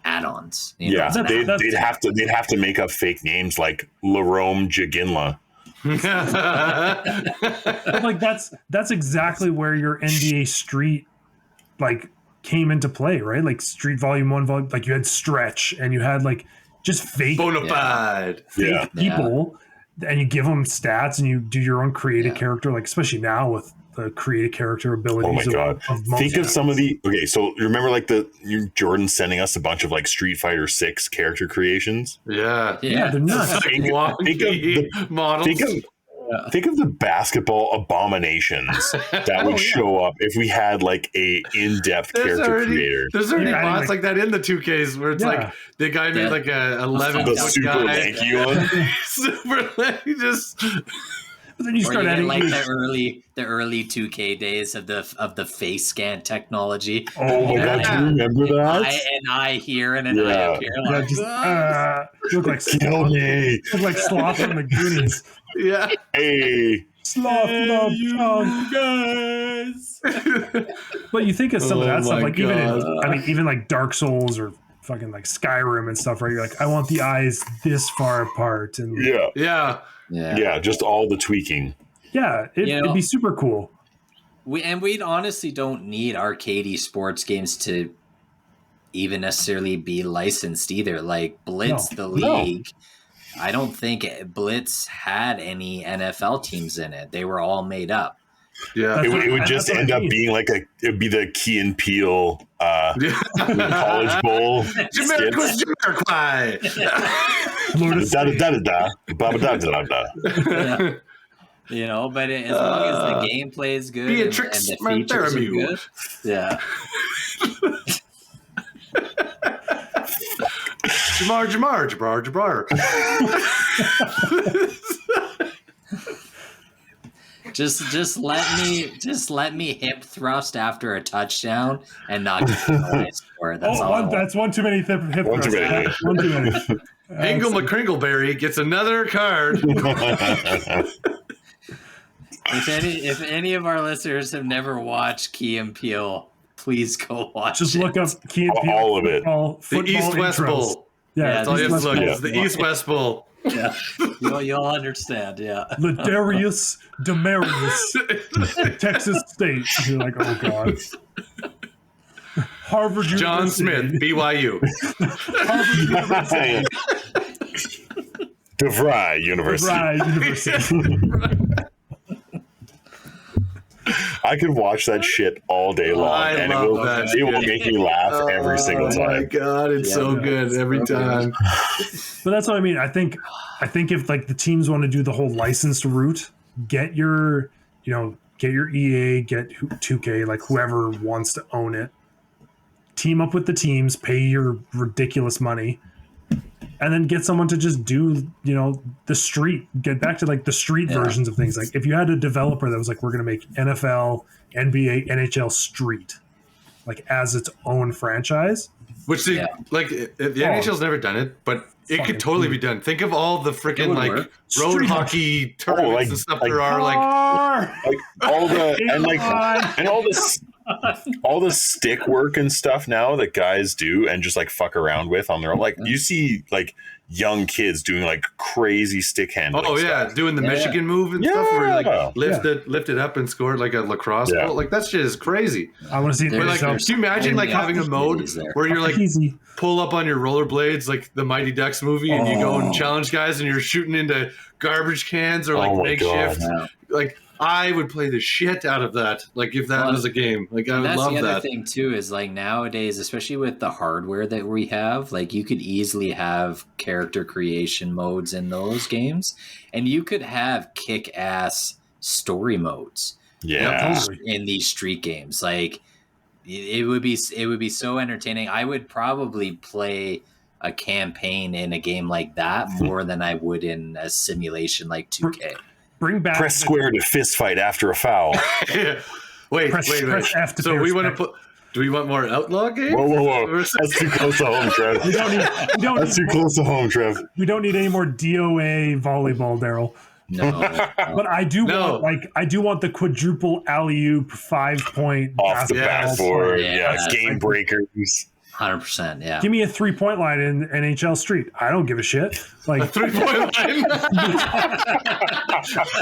[SPEAKER 3] add-ons. You know,
[SPEAKER 1] Yeah.
[SPEAKER 3] it's an
[SPEAKER 1] They'd
[SPEAKER 3] add-on.
[SPEAKER 1] have to make up fake names like Larome Jaginla.
[SPEAKER 4] but like that's exactly where your NBA Street like came into play, right? Like Street Volume 1, like you had Stretch and you had like just fake
[SPEAKER 2] Bonafide.
[SPEAKER 1] Yeah.
[SPEAKER 4] people, and you give them stats and you do your own creative
[SPEAKER 3] Yeah.
[SPEAKER 4] character, like especially now with the creative character abilities.
[SPEAKER 1] Oh my god!
[SPEAKER 4] most
[SPEAKER 1] Think of
[SPEAKER 4] games.
[SPEAKER 1] some of the. Okay, so remember like Jordan sending us a bunch of like Street Fighter 6 character creations.
[SPEAKER 2] Yeah.
[SPEAKER 4] Yeah, they're nuts.
[SPEAKER 2] Like
[SPEAKER 1] Think of
[SPEAKER 2] wonky models.
[SPEAKER 1] Think of the basketball abominations that would show up if we had like a in-depth character creator.
[SPEAKER 2] There's already
[SPEAKER 4] Yeah,
[SPEAKER 2] bots
[SPEAKER 4] like-
[SPEAKER 2] like that in the 2Ks where it's
[SPEAKER 4] Yeah.
[SPEAKER 2] like the guy made
[SPEAKER 3] Yeah.
[SPEAKER 2] like a 11
[SPEAKER 1] The
[SPEAKER 2] foot
[SPEAKER 1] super
[SPEAKER 2] guy.
[SPEAKER 1] lanky one.
[SPEAKER 2] Super lanky, just
[SPEAKER 4] But then you
[SPEAKER 3] Or
[SPEAKER 4] start
[SPEAKER 3] you get
[SPEAKER 4] adding
[SPEAKER 3] like the early 2K days of the face scan technology.
[SPEAKER 1] Oh my god! Do you remember that?
[SPEAKER 3] An eye here and an eye
[SPEAKER 1] Yeah.
[SPEAKER 3] up here.
[SPEAKER 4] yeah,
[SPEAKER 3] Like,
[SPEAKER 4] just, you look like
[SPEAKER 1] Kill me!
[SPEAKER 4] look like Sloth from the Goonies.
[SPEAKER 2] yeah.
[SPEAKER 1] Hey!
[SPEAKER 4] Sloth, love, chunk.
[SPEAKER 3] guys.
[SPEAKER 4] But you think of some of
[SPEAKER 2] Oh
[SPEAKER 4] that stuff,
[SPEAKER 2] my
[SPEAKER 4] like even like Dark Souls or fucking like Skyrim and stuff, right? You're like, I want the eyes this far apart, and
[SPEAKER 1] Yeah,
[SPEAKER 2] Yeah.
[SPEAKER 1] yeah. Just all the tweaking.
[SPEAKER 4] it'd be super cool.
[SPEAKER 3] We honestly don't need arcadey sports games to even necessarily be licensed either. Like Blitz,
[SPEAKER 4] No.
[SPEAKER 3] the league. I don't think Blitz had any NFL teams in it. They were all made up.
[SPEAKER 2] Yeah.
[SPEAKER 1] It would just
[SPEAKER 4] That's what
[SPEAKER 1] end
[SPEAKER 4] I
[SPEAKER 1] up
[SPEAKER 4] mean.
[SPEAKER 1] being like it'd be the Key and Peele college bowl.
[SPEAKER 2] Jamiroquai's Jamiroquai.
[SPEAKER 4] Lotus
[SPEAKER 1] Da da da da da da da da.
[SPEAKER 3] Yeah. You know, but as long as the gameplay is good
[SPEAKER 2] Beatrix
[SPEAKER 3] and the features are
[SPEAKER 2] Monteramue.
[SPEAKER 3] good, yeah.
[SPEAKER 2] Jamar.
[SPEAKER 3] Just let me hip thrust after a touchdown and not get penalized for it. That's all. I want.
[SPEAKER 4] that's one too many hip
[SPEAKER 1] One too many.
[SPEAKER 4] thrusts. One too many.
[SPEAKER 2] Angle McCringleberry gets another card.
[SPEAKER 3] If any of our listeners have never watched Key and Peele, please go watch
[SPEAKER 4] Just
[SPEAKER 3] it.
[SPEAKER 4] look up Key and Peele
[SPEAKER 1] All of it.
[SPEAKER 4] football
[SPEAKER 2] The East-West
[SPEAKER 4] intros.
[SPEAKER 2] Bowl.
[SPEAKER 4] Yeah,
[SPEAKER 2] That's all you have to look at.
[SPEAKER 1] Yeah.
[SPEAKER 2] It's the East-West Bowl.
[SPEAKER 3] Yeah. You'll understand. Yeah.
[SPEAKER 4] Ladarius Demarius, Texas State. You're like, oh god. Harvard
[SPEAKER 2] John
[SPEAKER 4] University.
[SPEAKER 2] Smith, BYU.
[SPEAKER 4] Harvard University.
[SPEAKER 1] DeVry University.
[SPEAKER 4] Right, University.
[SPEAKER 1] I could watch that shit all day long,
[SPEAKER 2] I
[SPEAKER 1] and
[SPEAKER 2] love that
[SPEAKER 1] it will
[SPEAKER 2] shit.
[SPEAKER 1] make me laugh every single
[SPEAKER 2] Oh my
[SPEAKER 1] time.
[SPEAKER 2] god, it's so good every time.
[SPEAKER 4] But that's what I mean. I think if like the teams want to do the whole licensed route, get your EA, get 2K, like whoever wants to own it. Team up with the teams, pay your ridiculous money, and then get someone to just do, the street. Get back to like the street versions of things. Like if you had a developer that was like, we're going to make NFL, NBA, NHL Street, like as its own franchise.
[SPEAKER 2] Which the NHL's never done it, but it could totally be done. Think of all the freaking like
[SPEAKER 3] work.
[SPEAKER 2] road
[SPEAKER 4] Street
[SPEAKER 2] hockey tournaments and stuff there are. Like
[SPEAKER 1] All the stick work and stuff now that guys do and just like fuck around with on their own. Like you see like young kids doing like crazy stick handling.
[SPEAKER 2] oh yeah,
[SPEAKER 1] stuff.
[SPEAKER 2] doing the Michigan move and stuff where you like lift it up and score it like a lacrosse ball. Like that shit is crazy.
[SPEAKER 4] I want to see it.
[SPEAKER 2] But like, can you imagine like having a mode where you're like
[SPEAKER 4] Easy.
[SPEAKER 2] pull up on your rollerblades like the Mighty Ducks movie and you go and challenge guys and you're shooting into garbage cans or like makeshift. Like I would play the shit out of that. Like if that was a game, like I would love that.
[SPEAKER 3] That's the other thing too is like nowadays, especially with the hardware that we have, like you could easily have character creation modes in those games, and you could have kick-ass story modes.
[SPEAKER 1] Yeah,
[SPEAKER 3] in these street games, like it would be so entertaining. I would probably play a campaign in a game like that more than I would in a simulation like 2K.
[SPEAKER 4] Bring back
[SPEAKER 1] press square to fist fight after a foul.
[SPEAKER 2] wait.
[SPEAKER 4] press F to
[SPEAKER 2] So
[SPEAKER 4] pay
[SPEAKER 2] we want to
[SPEAKER 4] respect.
[SPEAKER 2] put. Do we want more outlaw games?
[SPEAKER 1] Whoa. That's too close to home, Trev. That's too close to home, Trev.
[SPEAKER 4] We don't need any more DOA volleyball, Daryl.
[SPEAKER 3] No,
[SPEAKER 4] But I do want the quadruple alley-oop 5-point
[SPEAKER 1] Off the backboard.
[SPEAKER 3] Yeah.
[SPEAKER 1] Game breakers.
[SPEAKER 3] 100%. Yeah.
[SPEAKER 4] Give me a 3-point line in NHL Street. I don't give a shit. Like
[SPEAKER 2] 3-point line.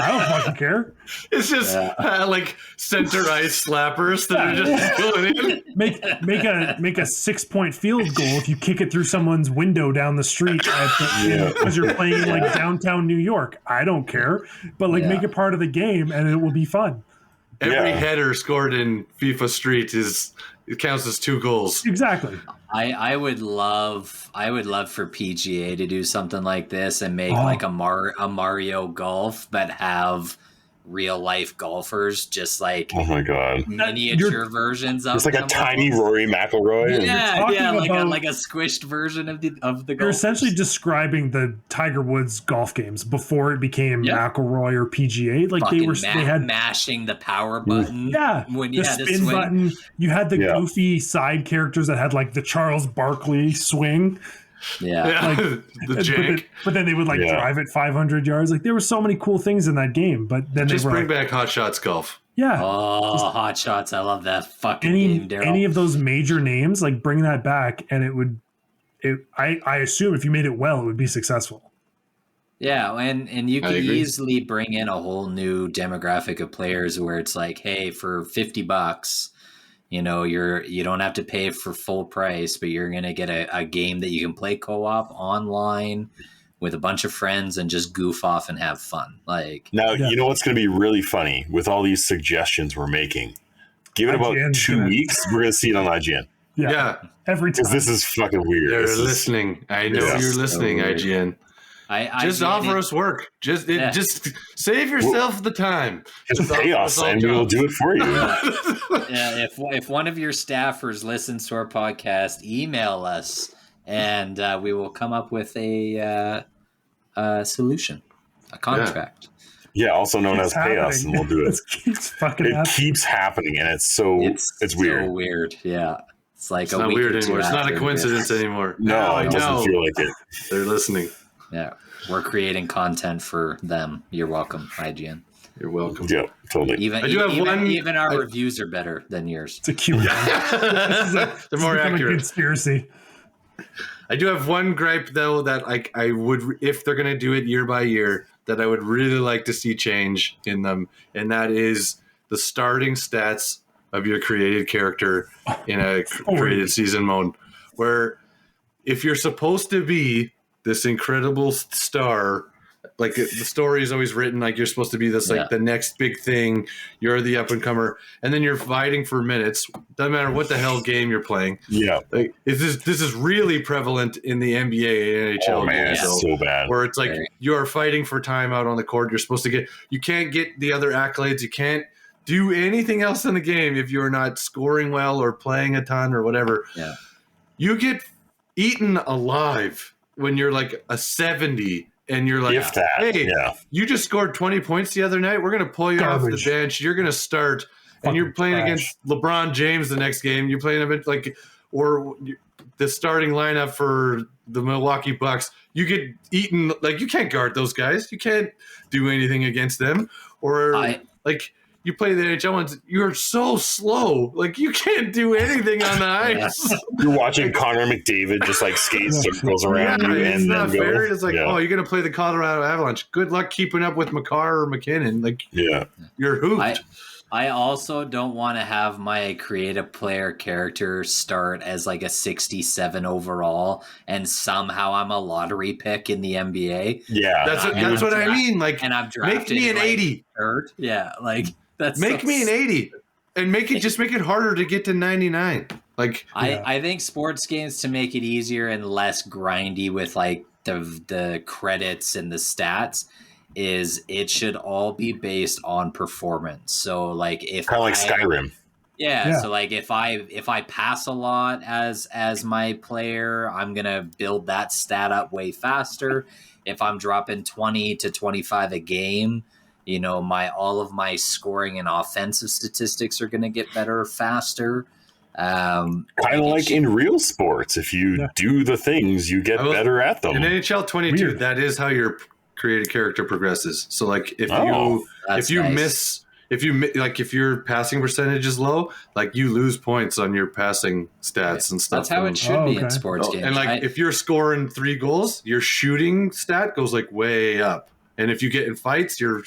[SPEAKER 4] I don't fucking care.
[SPEAKER 2] It's just like center ice slappers that are just going in.
[SPEAKER 4] Make a 6-point field goal if you kick it through someone's window down the street because you're playing in like downtown New York. I don't care, but like make it part of the game and it will be fun.
[SPEAKER 2] Every header scored in FIFA Street it counts as 2 goals.
[SPEAKER 4] Exactly.
[SPEAKER 3] I would love for PGA to do something like this and make like a Mario Golf, but have real life golfers, just like
[SPEAKER 1] Oh my god.
[SPEAKER 3] miniature versions of
[SPEAKER 1] It's like a
[SPEAKER 3] them
[SPEAKER 1] tiny
[SPEAKER 3] almost.
[SPEAKER 1] Rory McIlroy.
[SPEAKER 3] Like a squished version of the
[SPEAKER 4] You're
[SPEAKER 3] golf.
[SPEAKER 4] essentially describing the Tiger Woods golf games before it became McIlroy or PGA. Like they had
[SPEAKER 3] mashing the power button.
[SPEAKER 4] the
[SPEAKER 3] when you had to
[SPEAKER 4] spin
[SPEAKER 3] swing.
[SPEAKER 4] button. You had the goofy side characters that had like the Charles Barkley swing.
[SPEAKER 3] Yeah.
[SPEAKER 2] The jank.
[SPEAKER 4] But then they would drive it 500 yards. Like there were so many cool things in that game. But then
[SPEAKER 2] Just
[SPEAKER 4] they were
[SPEAKER 2] bring back Hot Shots Golf.
[SPEAKER 3] Oh, Hot Shots! I love that fucking game, Daryl.
[SPEAKER 4] Any of those major names, like bring that back, and it would. I assume if you made it well, it would be successful.
[SPEAKER 3] Yeah, and you can easily bring in a whole new demographic of players where it's like, hey, for $50, you don't have to pay for full price, but you're gonna get a game that you can play co-op online with a bunch of friends and just goof off and have fun. Like
[SPEAKER 1] now, you know what's going to be really funny with all these suggestions we're making? Give it about 2 weeks, we're going to see it on IGN.
[SPEAKER 2] Yeah.
[SPEAKER 4] Every time.
[SPEAKER 1] Because this is fucking weird.
[SPEAKER 2] They're listening. I know you're listening, IGN. Just offer us work. Just save yourself the time.
[SPEAKER 1] Just pay us and we will do it for you.
[SPEAKER 3] If one of your staffers listens to our podcast, email us and we will come up with a solution, a contract.
[SPEAKER 1] Yeah, also known as pay us, and we'll do it.
[SPEAKER 4] It
[SPEAKER 1] keeps happening, and it's weird.
[SPEAKER 3] So weird. Yeah, it's like
[SPEAKER 2] it's not weird anymore. It's not a coincidence anymore.
[SPEAKER 1] No, it doesn't feel like it.
[SPEAKER 2] They're listening.
[SPEAKER 3] Yeah, we're creating content for them. You're welcome, IGN.
[SPEAKER 2] You're welcome.
[SPEAKER 1] Yeah, totally.
[SPEAKER 3] Even our reviews are better than yours.
[SPEAKER 4] It's a cute.
[SPEAKER 2] They're more accurate.
[SPEAKER 4] A conspiracy.
[SPEAKER 2] I do have one gripe though that I would, if they're gonna do it year by year, that I would really like to see change in them, and that is the starting stats of your created character in a created season mode, where if you're supposed to be this incredible star like the story is always written like you're supposed to be this like the next big thing. You're the up and comer, and then you're fighting for minutes. Doesn't matter what the hell game you're playing.
[SPEAKER 1] Yeah,
[SPEAKER 2] like this is really prevalent in the NBA and NHL games,
[SPEAKER 1] so bad.
[SPEAKER 2] where it's like you are fighting for time out on the court. You're supposed to you can't get the other accolades. You can't do anything else in the game if you're not scoring well or playing a ton or whatever.
[SPEAKER 3] Yeah,
[SPEAKER 2] you get eaten alive when you're like a 70 and you're like, hey, you just scored 20 points the other night. We're going to pull you off the bench. You're going to start. And you're playing against LeBron James the next game. You're playing a bit like, or the starting lineup for the Milwaukee Bucks. You get eaten. Like, you can't guard those guys. You can't do anything against them. Or like, you play the NHL ones, you're so slow. Like, you can't do anything on the ice.
[SPEAKER 1] You're watching Connor McDavid just like skate circles around you.
[SPEAKER 2] It's
[SPEAKER 1] and
[SPEAKER 2] not
[SPEAKER 1] then
[SPEAKER 2] fair. It's like, you're going to play the Colorado Avalanche. Good luck keeping up with McCarr or McKinnon. Like, you're hooped.
[SPEAKER 3] I also don't want to have my creative player character start as like a 67 overall and somehow I'm a lottery pick in the NBA.
[SPEAKER 1] Yeah.
[SPEAKER 2] That's what I mean. Like,
[SPEAKER 3] and I'm drafted
[SPEAKER 2] make me an 80.
[SPEAKER 3] Third. Yeah. Like, that's
[SPEAKER 2] make me an 80 and make it harder to get to 99. Like,
[SPEAKER 3] I think sports games, to make it easier and less grindy with like the credits and the stats, is it should all be based on performance. So like if
[SPEAKER 1] kind of like Skyrim.
[SPEAKER 3] Yeah, so like if I pass a lot as my player, I'm gonna build that stat up way faster. If I'm dropping 20 to 25 a game, you know, all of my scoring and offensive statistics are gonna get better faster.
[SPEAKER 1] Kind of like in real sports, if you do the things, you get better at them.
[SPEAKER 2] In NHL 22, that is how your created character progresses. So like if your passing percentage is low, like you lose points on your passing stats and stuff.
[SPEAKER 3] That's how it should be in sports games.
[SPEAKER 2] And like if you're scoring 3 goals, your shooting stat goes like way up. And if you get in fights, you're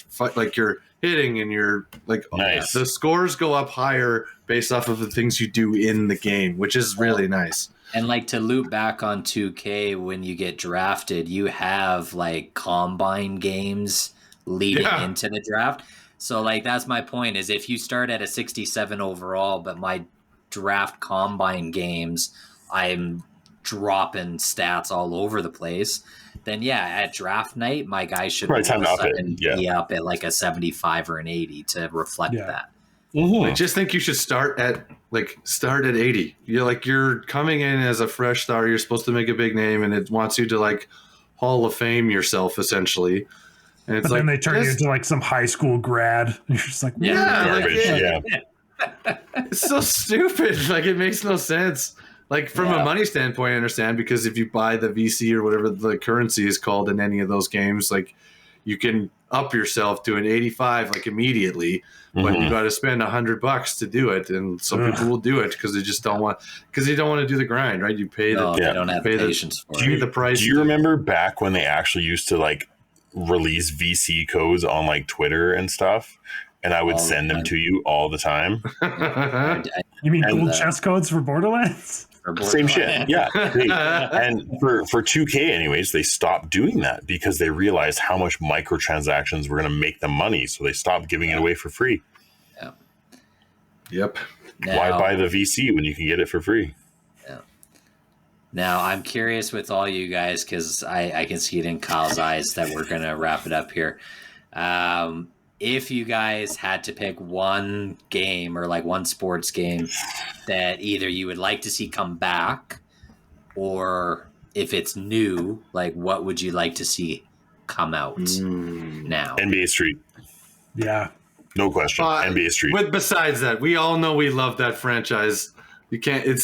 [SPEAKER 2] hitting and you're like the scores go up higher based off of the things you do in the game, which is really nice.
[SPEAKER 3] And like to loop back on 2K, when you get drafted, you have like combine games leading into the draft. So like that's my point, is if you start at a 67 overall, but my draft combine games, I'm dropping stats all over the place, then at draft night, my guy should be up at like a 75 or an 80 to reflect that.
[SPEAKER 2] I just think you should start at 80. You're coming in as a fresh star. You're supposed to make a big name, and it wants you to like Hall of Fame yourself essentially. And it's
[SPEAKER 4] then they turn you into like some high school grad. And you're just like,
[SPEAKER 2] it's so stupid. Like it makes no sense. Like from a money standpoint, I understand, because if you buy the VC or whatever the currency is called in any of those games, like you can up yourself to an 85 like immediately. But you got to spend $100 to do it, and some people will do it because they just don't want to do the grind, right? You pay
[SPEAKER 3] they don't have patience for
[SPEAKER 2] the price.
[SPEAKER 1] Do you remember back when they actually used to like release VC codes on like Twitter and stuff, and I would send them to you all the time?
[SPEAKER 4] You mean gold chest codes for Borderlands?
[SPEAKER 1] Same shit. Yeah. And for 2K anyways, they stopped doing that because they realized how much microtransactions were going to make them money. So they stopped giving it away for free.
[SPEAKER 3] Yeah.
[SPEAKER 2] Yep.
[SPEAKER 1] Why buy the VC when you can get it for free?
[SPEAKER 3] Yeah. Now I'm curious with all you guys, because I can see it in Kyle's eyes that we're going to wrap it up here. If you guys had to pick one game or like one sports game that either you would like to see come back, or if it's new, like what would you like to see come out now?
[SPEAKER 1] NBA Street.
[SPEAKER 4] Yeah.
[SPEAKER 1] No question. NBA Street.
[SPEAKER 2] But besides that, we all know we love that franchise. You can't. It's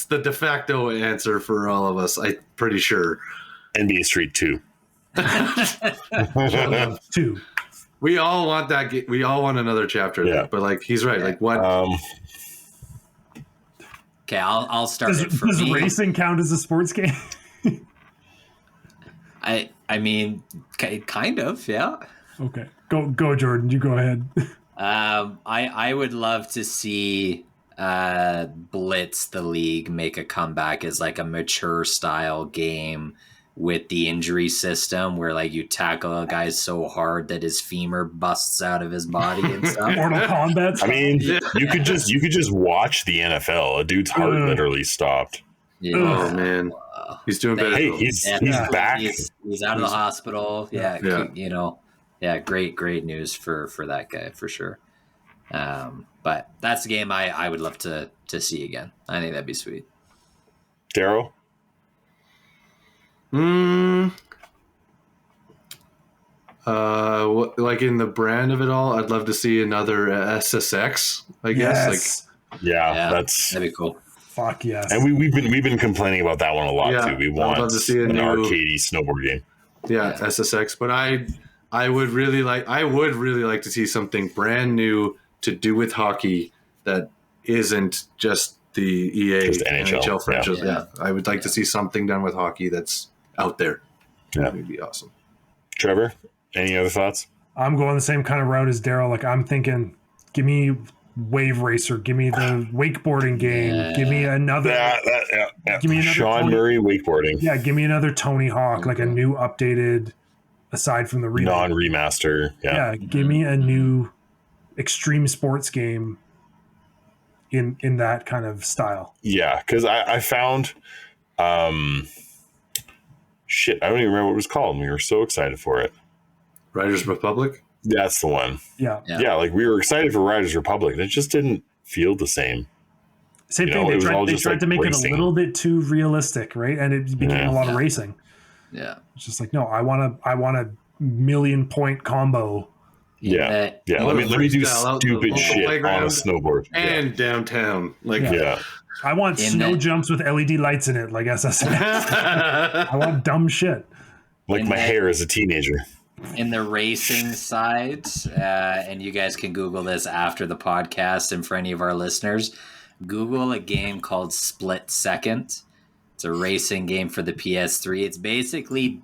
[SPEAKER 2] the de facto answer for all of us. I'm pretty sure.
[SPEAKER 1] NBA Street 2.
[SPEAKER 4] 2.
[SPEAKER 2] We all want that. We all want another chapter.
[SPEAKER 1] Yeah.
[SPEAKER 2] There, but like he's right. Like what?
[SPEAKER 3] Okay, I'll start.
[SPEAKER 4] Does racing count as a sports game?
[SPEAKER 3] I mean, kind of, yeah.
[SPEAKER 4] Okay, go, Jordan. You go ahead.
[SPEAKER 3] I would love to see Blitz the League make a comeback as like a mature style game with the injury system where like you tackle a guy so hard that his femur busts out of his body and stuff.
[SPEAKER 4] Mortal Kombat.
[SPEAKER 1] I mean, you could just watch the NFL. A dude's heart literally stopped.
[SPEAKER 3] Yeah.
[SPEAKER 2] Oh man, he's doing better.
[SPEAKER 1] Hey, he's back.
[SPEAKER 3] He's out of the hospital. Yeah.
[SPEAKER 2] Yeah.
[SPEAKER 3] You know, yeah, great news for that guy for sure. But that's a game I would love to see again. I think that'd be sweet.
[SPEAKER 1] Darryl?
[SPEAKER 2] Like in the brand of it all, I'd love to see another SSX. I guess.
[SPEAKER 4] Yes.
[SPEAKER 1] Yeah,
[SPEAKER 3] that'd be cool.
[SPEAKER 4] Fuck yes.
[SPEAKER 1] And we've been complaining about that one a lot too. We want
[SPEAKER 2] love to see
[SPEAKER 1] an arcadey snowboard game.
[SPEAKER 2] Yeah, SSX. But I would really like to see something brand new to do with hockey that isn't just the EA
[SPEAKER 1] Just NHL
[SPEAKER 2] franchise.
[SPEAKER 3] Yeah.
[SPEAKER 2] I would like to see something done with hockey that's out there.
[SPEAKER 1] Yeah.
[SPEAKER 2] That would be awesome.
[SPEAKER 1] Trevor, any other thoughts?
[SPEAKER 4] I'm going the same kind of route as Darryl. Like I'm thinking, give me Wave Racer, give me the wakeboarding game, give me another. Give me another
[SPEAKER 1] Sean Murray wakeboarding.
[SPEAKER 4] Yeah, give me another Tony Hawk, like a new updated, aside from the remake.
[SPEAKER 1] Non-remaster.
[SPEAKER 4] Yeah, give me a new extreme sports game in that kind of style.
[SPEAKER 1] Yeah, because I found I don't even remember what it was called, and we were so excited for it.
[SPEAKER 2] Riders Republic?
[SPEAKER 1] That's the one.
[SPEAKER 4] Yeah.
[SPEAKER 1] Like we were excited for Riders Republic, and it just didn't feel the same.
[SPEAKER 4] Same thing. They tried to make it a little bit too realistic, right? And it became a lot of racing.
[SPEAKER 3] Yeah.
[SPEAKER 4] It's just like, no, I want a million point combo.
[SPEAKER 1] Yeah. Let me do stupid shit on a snowboard.
[SPEAKER 2] And downtown.
[SPEAKER 4] I want snow jumps with LED lights in it, like SSX. I want dumb shit.
[SPEAKER 1] Like my hair as a teenager.
[SPEAKER 3] In the racing side, and you guys can Google this after the podcast, and for any of our listeners, Google a game called Split Second. It's a racing game for the PS3. It's basically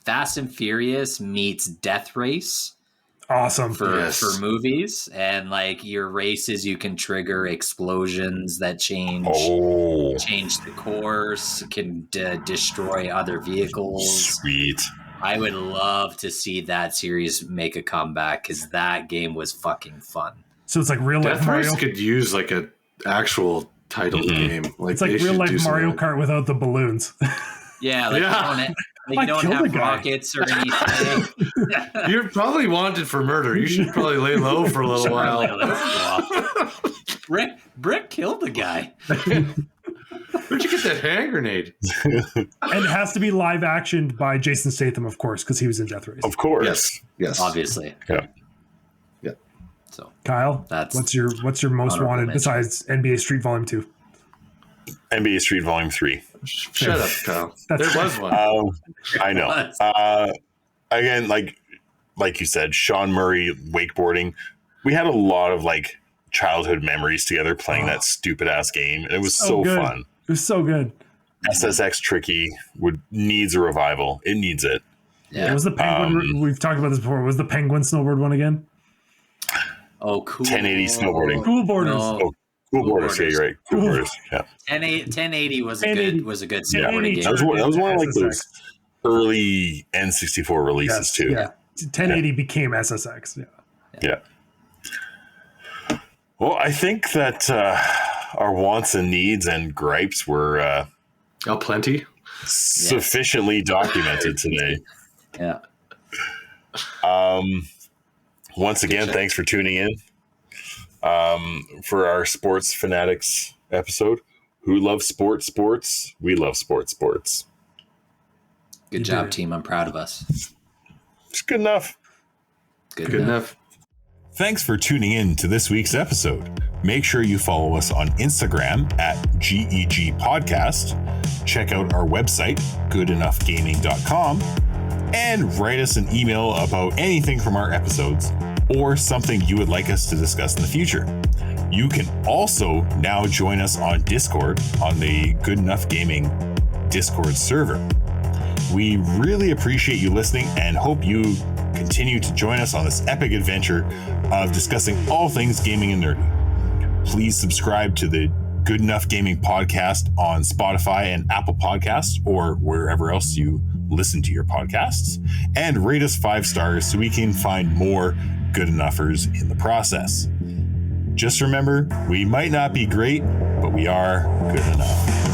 [SPEAKER 3] Fast and Furious meets Death Race.
[SPEAKER 4] Awesome.
[SPEAKER 3] For movies, and like your races, you can trigger explosions that change the course, can destroy other vehicles.
[SPEAKER 1] Sweet.
[SPEAKER 3] I would love to see that series make a comeback because that game was fucking fun.
[SPEAKER 4] So it's like real life Mario.
[SPEAKER 2] Could use like an actual title game. Like
[SPEAKER 4] it's like real life Mario Kart without the balloons.
[SPEAKER 3] Yeah, you don't have rockets or anything.
[SPEAKER 2] You're probably wanted for murder. You should probably lay low for a little while.
[SPEAKER 3] Brick killed the guy.
[SPEAKER 2] Where'd you get that hand grenade?
[SPEAKER 4] And it has to be live actioned by Jason Statham, of course, because he was in Death Race.
[SPEAKER 1] Of course.
[SPEAKER 2] Yes.
[SPEAKER 3] Obviously.
[SPEAKER 1] Yeah.
[SPEAKER 3] So
[SPEAKER 4] Kyle, what's your most wanted besides NBA Street Volume 2?
[SPEAKER 1] NBA Street Volume 3.
[SPEAKER 2] Shut up, Kyle. There was one.
[SPEAKER 1] I know. Again, like you said, Sean Murray wakeboarding. We had a lot of like childhood memories together playing that stupid ass game, and it was so fun.
[SPEAKER 4] It was so good.
[SPEAKER 1] SSX Tricky needs a revival. It needs it.
[SPEAKER 3] Yeah.
[SPEAKER 4] It was the Penguin. We've talked about this before. Was the Penguin snowboard one again?
[SPEAKER 3] Oh, cool.
[SPEAKER 1] 1080 snowboarding.
[SPEAKER 4] Cool Borders.
[SPEAKER 1] No. Cool Borders. Yeah, you're right. Cool Borders. Yeah.
[SPEAKER 3] 1080 was a good snowboarding game.
[SPEAKER 1] That was one of like those early N64 releases too.
[SPEAKER 4] Yeah. 1080 became SSX.
[SPEAKER 1] Yeah. Well, I think that our wants and needs and gripes were
[SPEAKER 2] plenty
[SPEAKER 1] sufficiently documented today.
[SPEAKER 3] Yeah.
[SPEAKER 1] Once again, thanks for tuning in for our Sports Fanatics episode. Who loves sports? We love sports.
[SPEAKER 3] Good job, team. I'm proud of us.
[SPEAKER 1] It's good enough.
[SPEAKER 3] Good enough.
[SPEAKER 1] Thanks for tuning in to this week's episode. Make sure you follow us on Instagram at GEG Podcast. Check out our website, goodenoughgaming.com, and write us an email about anything from our episodes or something you would like us to discuss in the future. You can also now join us on Discord on the Good Enough Gaming Discord server. We really appreciate you listening and hope you continue to join us on this epic adventure of discussing all things gaming and nerdy. Please subscribe to the Good Enough Gaming Podcast on Spotify and Apple Podcasts or wherever else you listen to your podcasts, and rate us 5 stars so we can find more good enoughers in the process. Just remember, we might not be great, but we are good enough.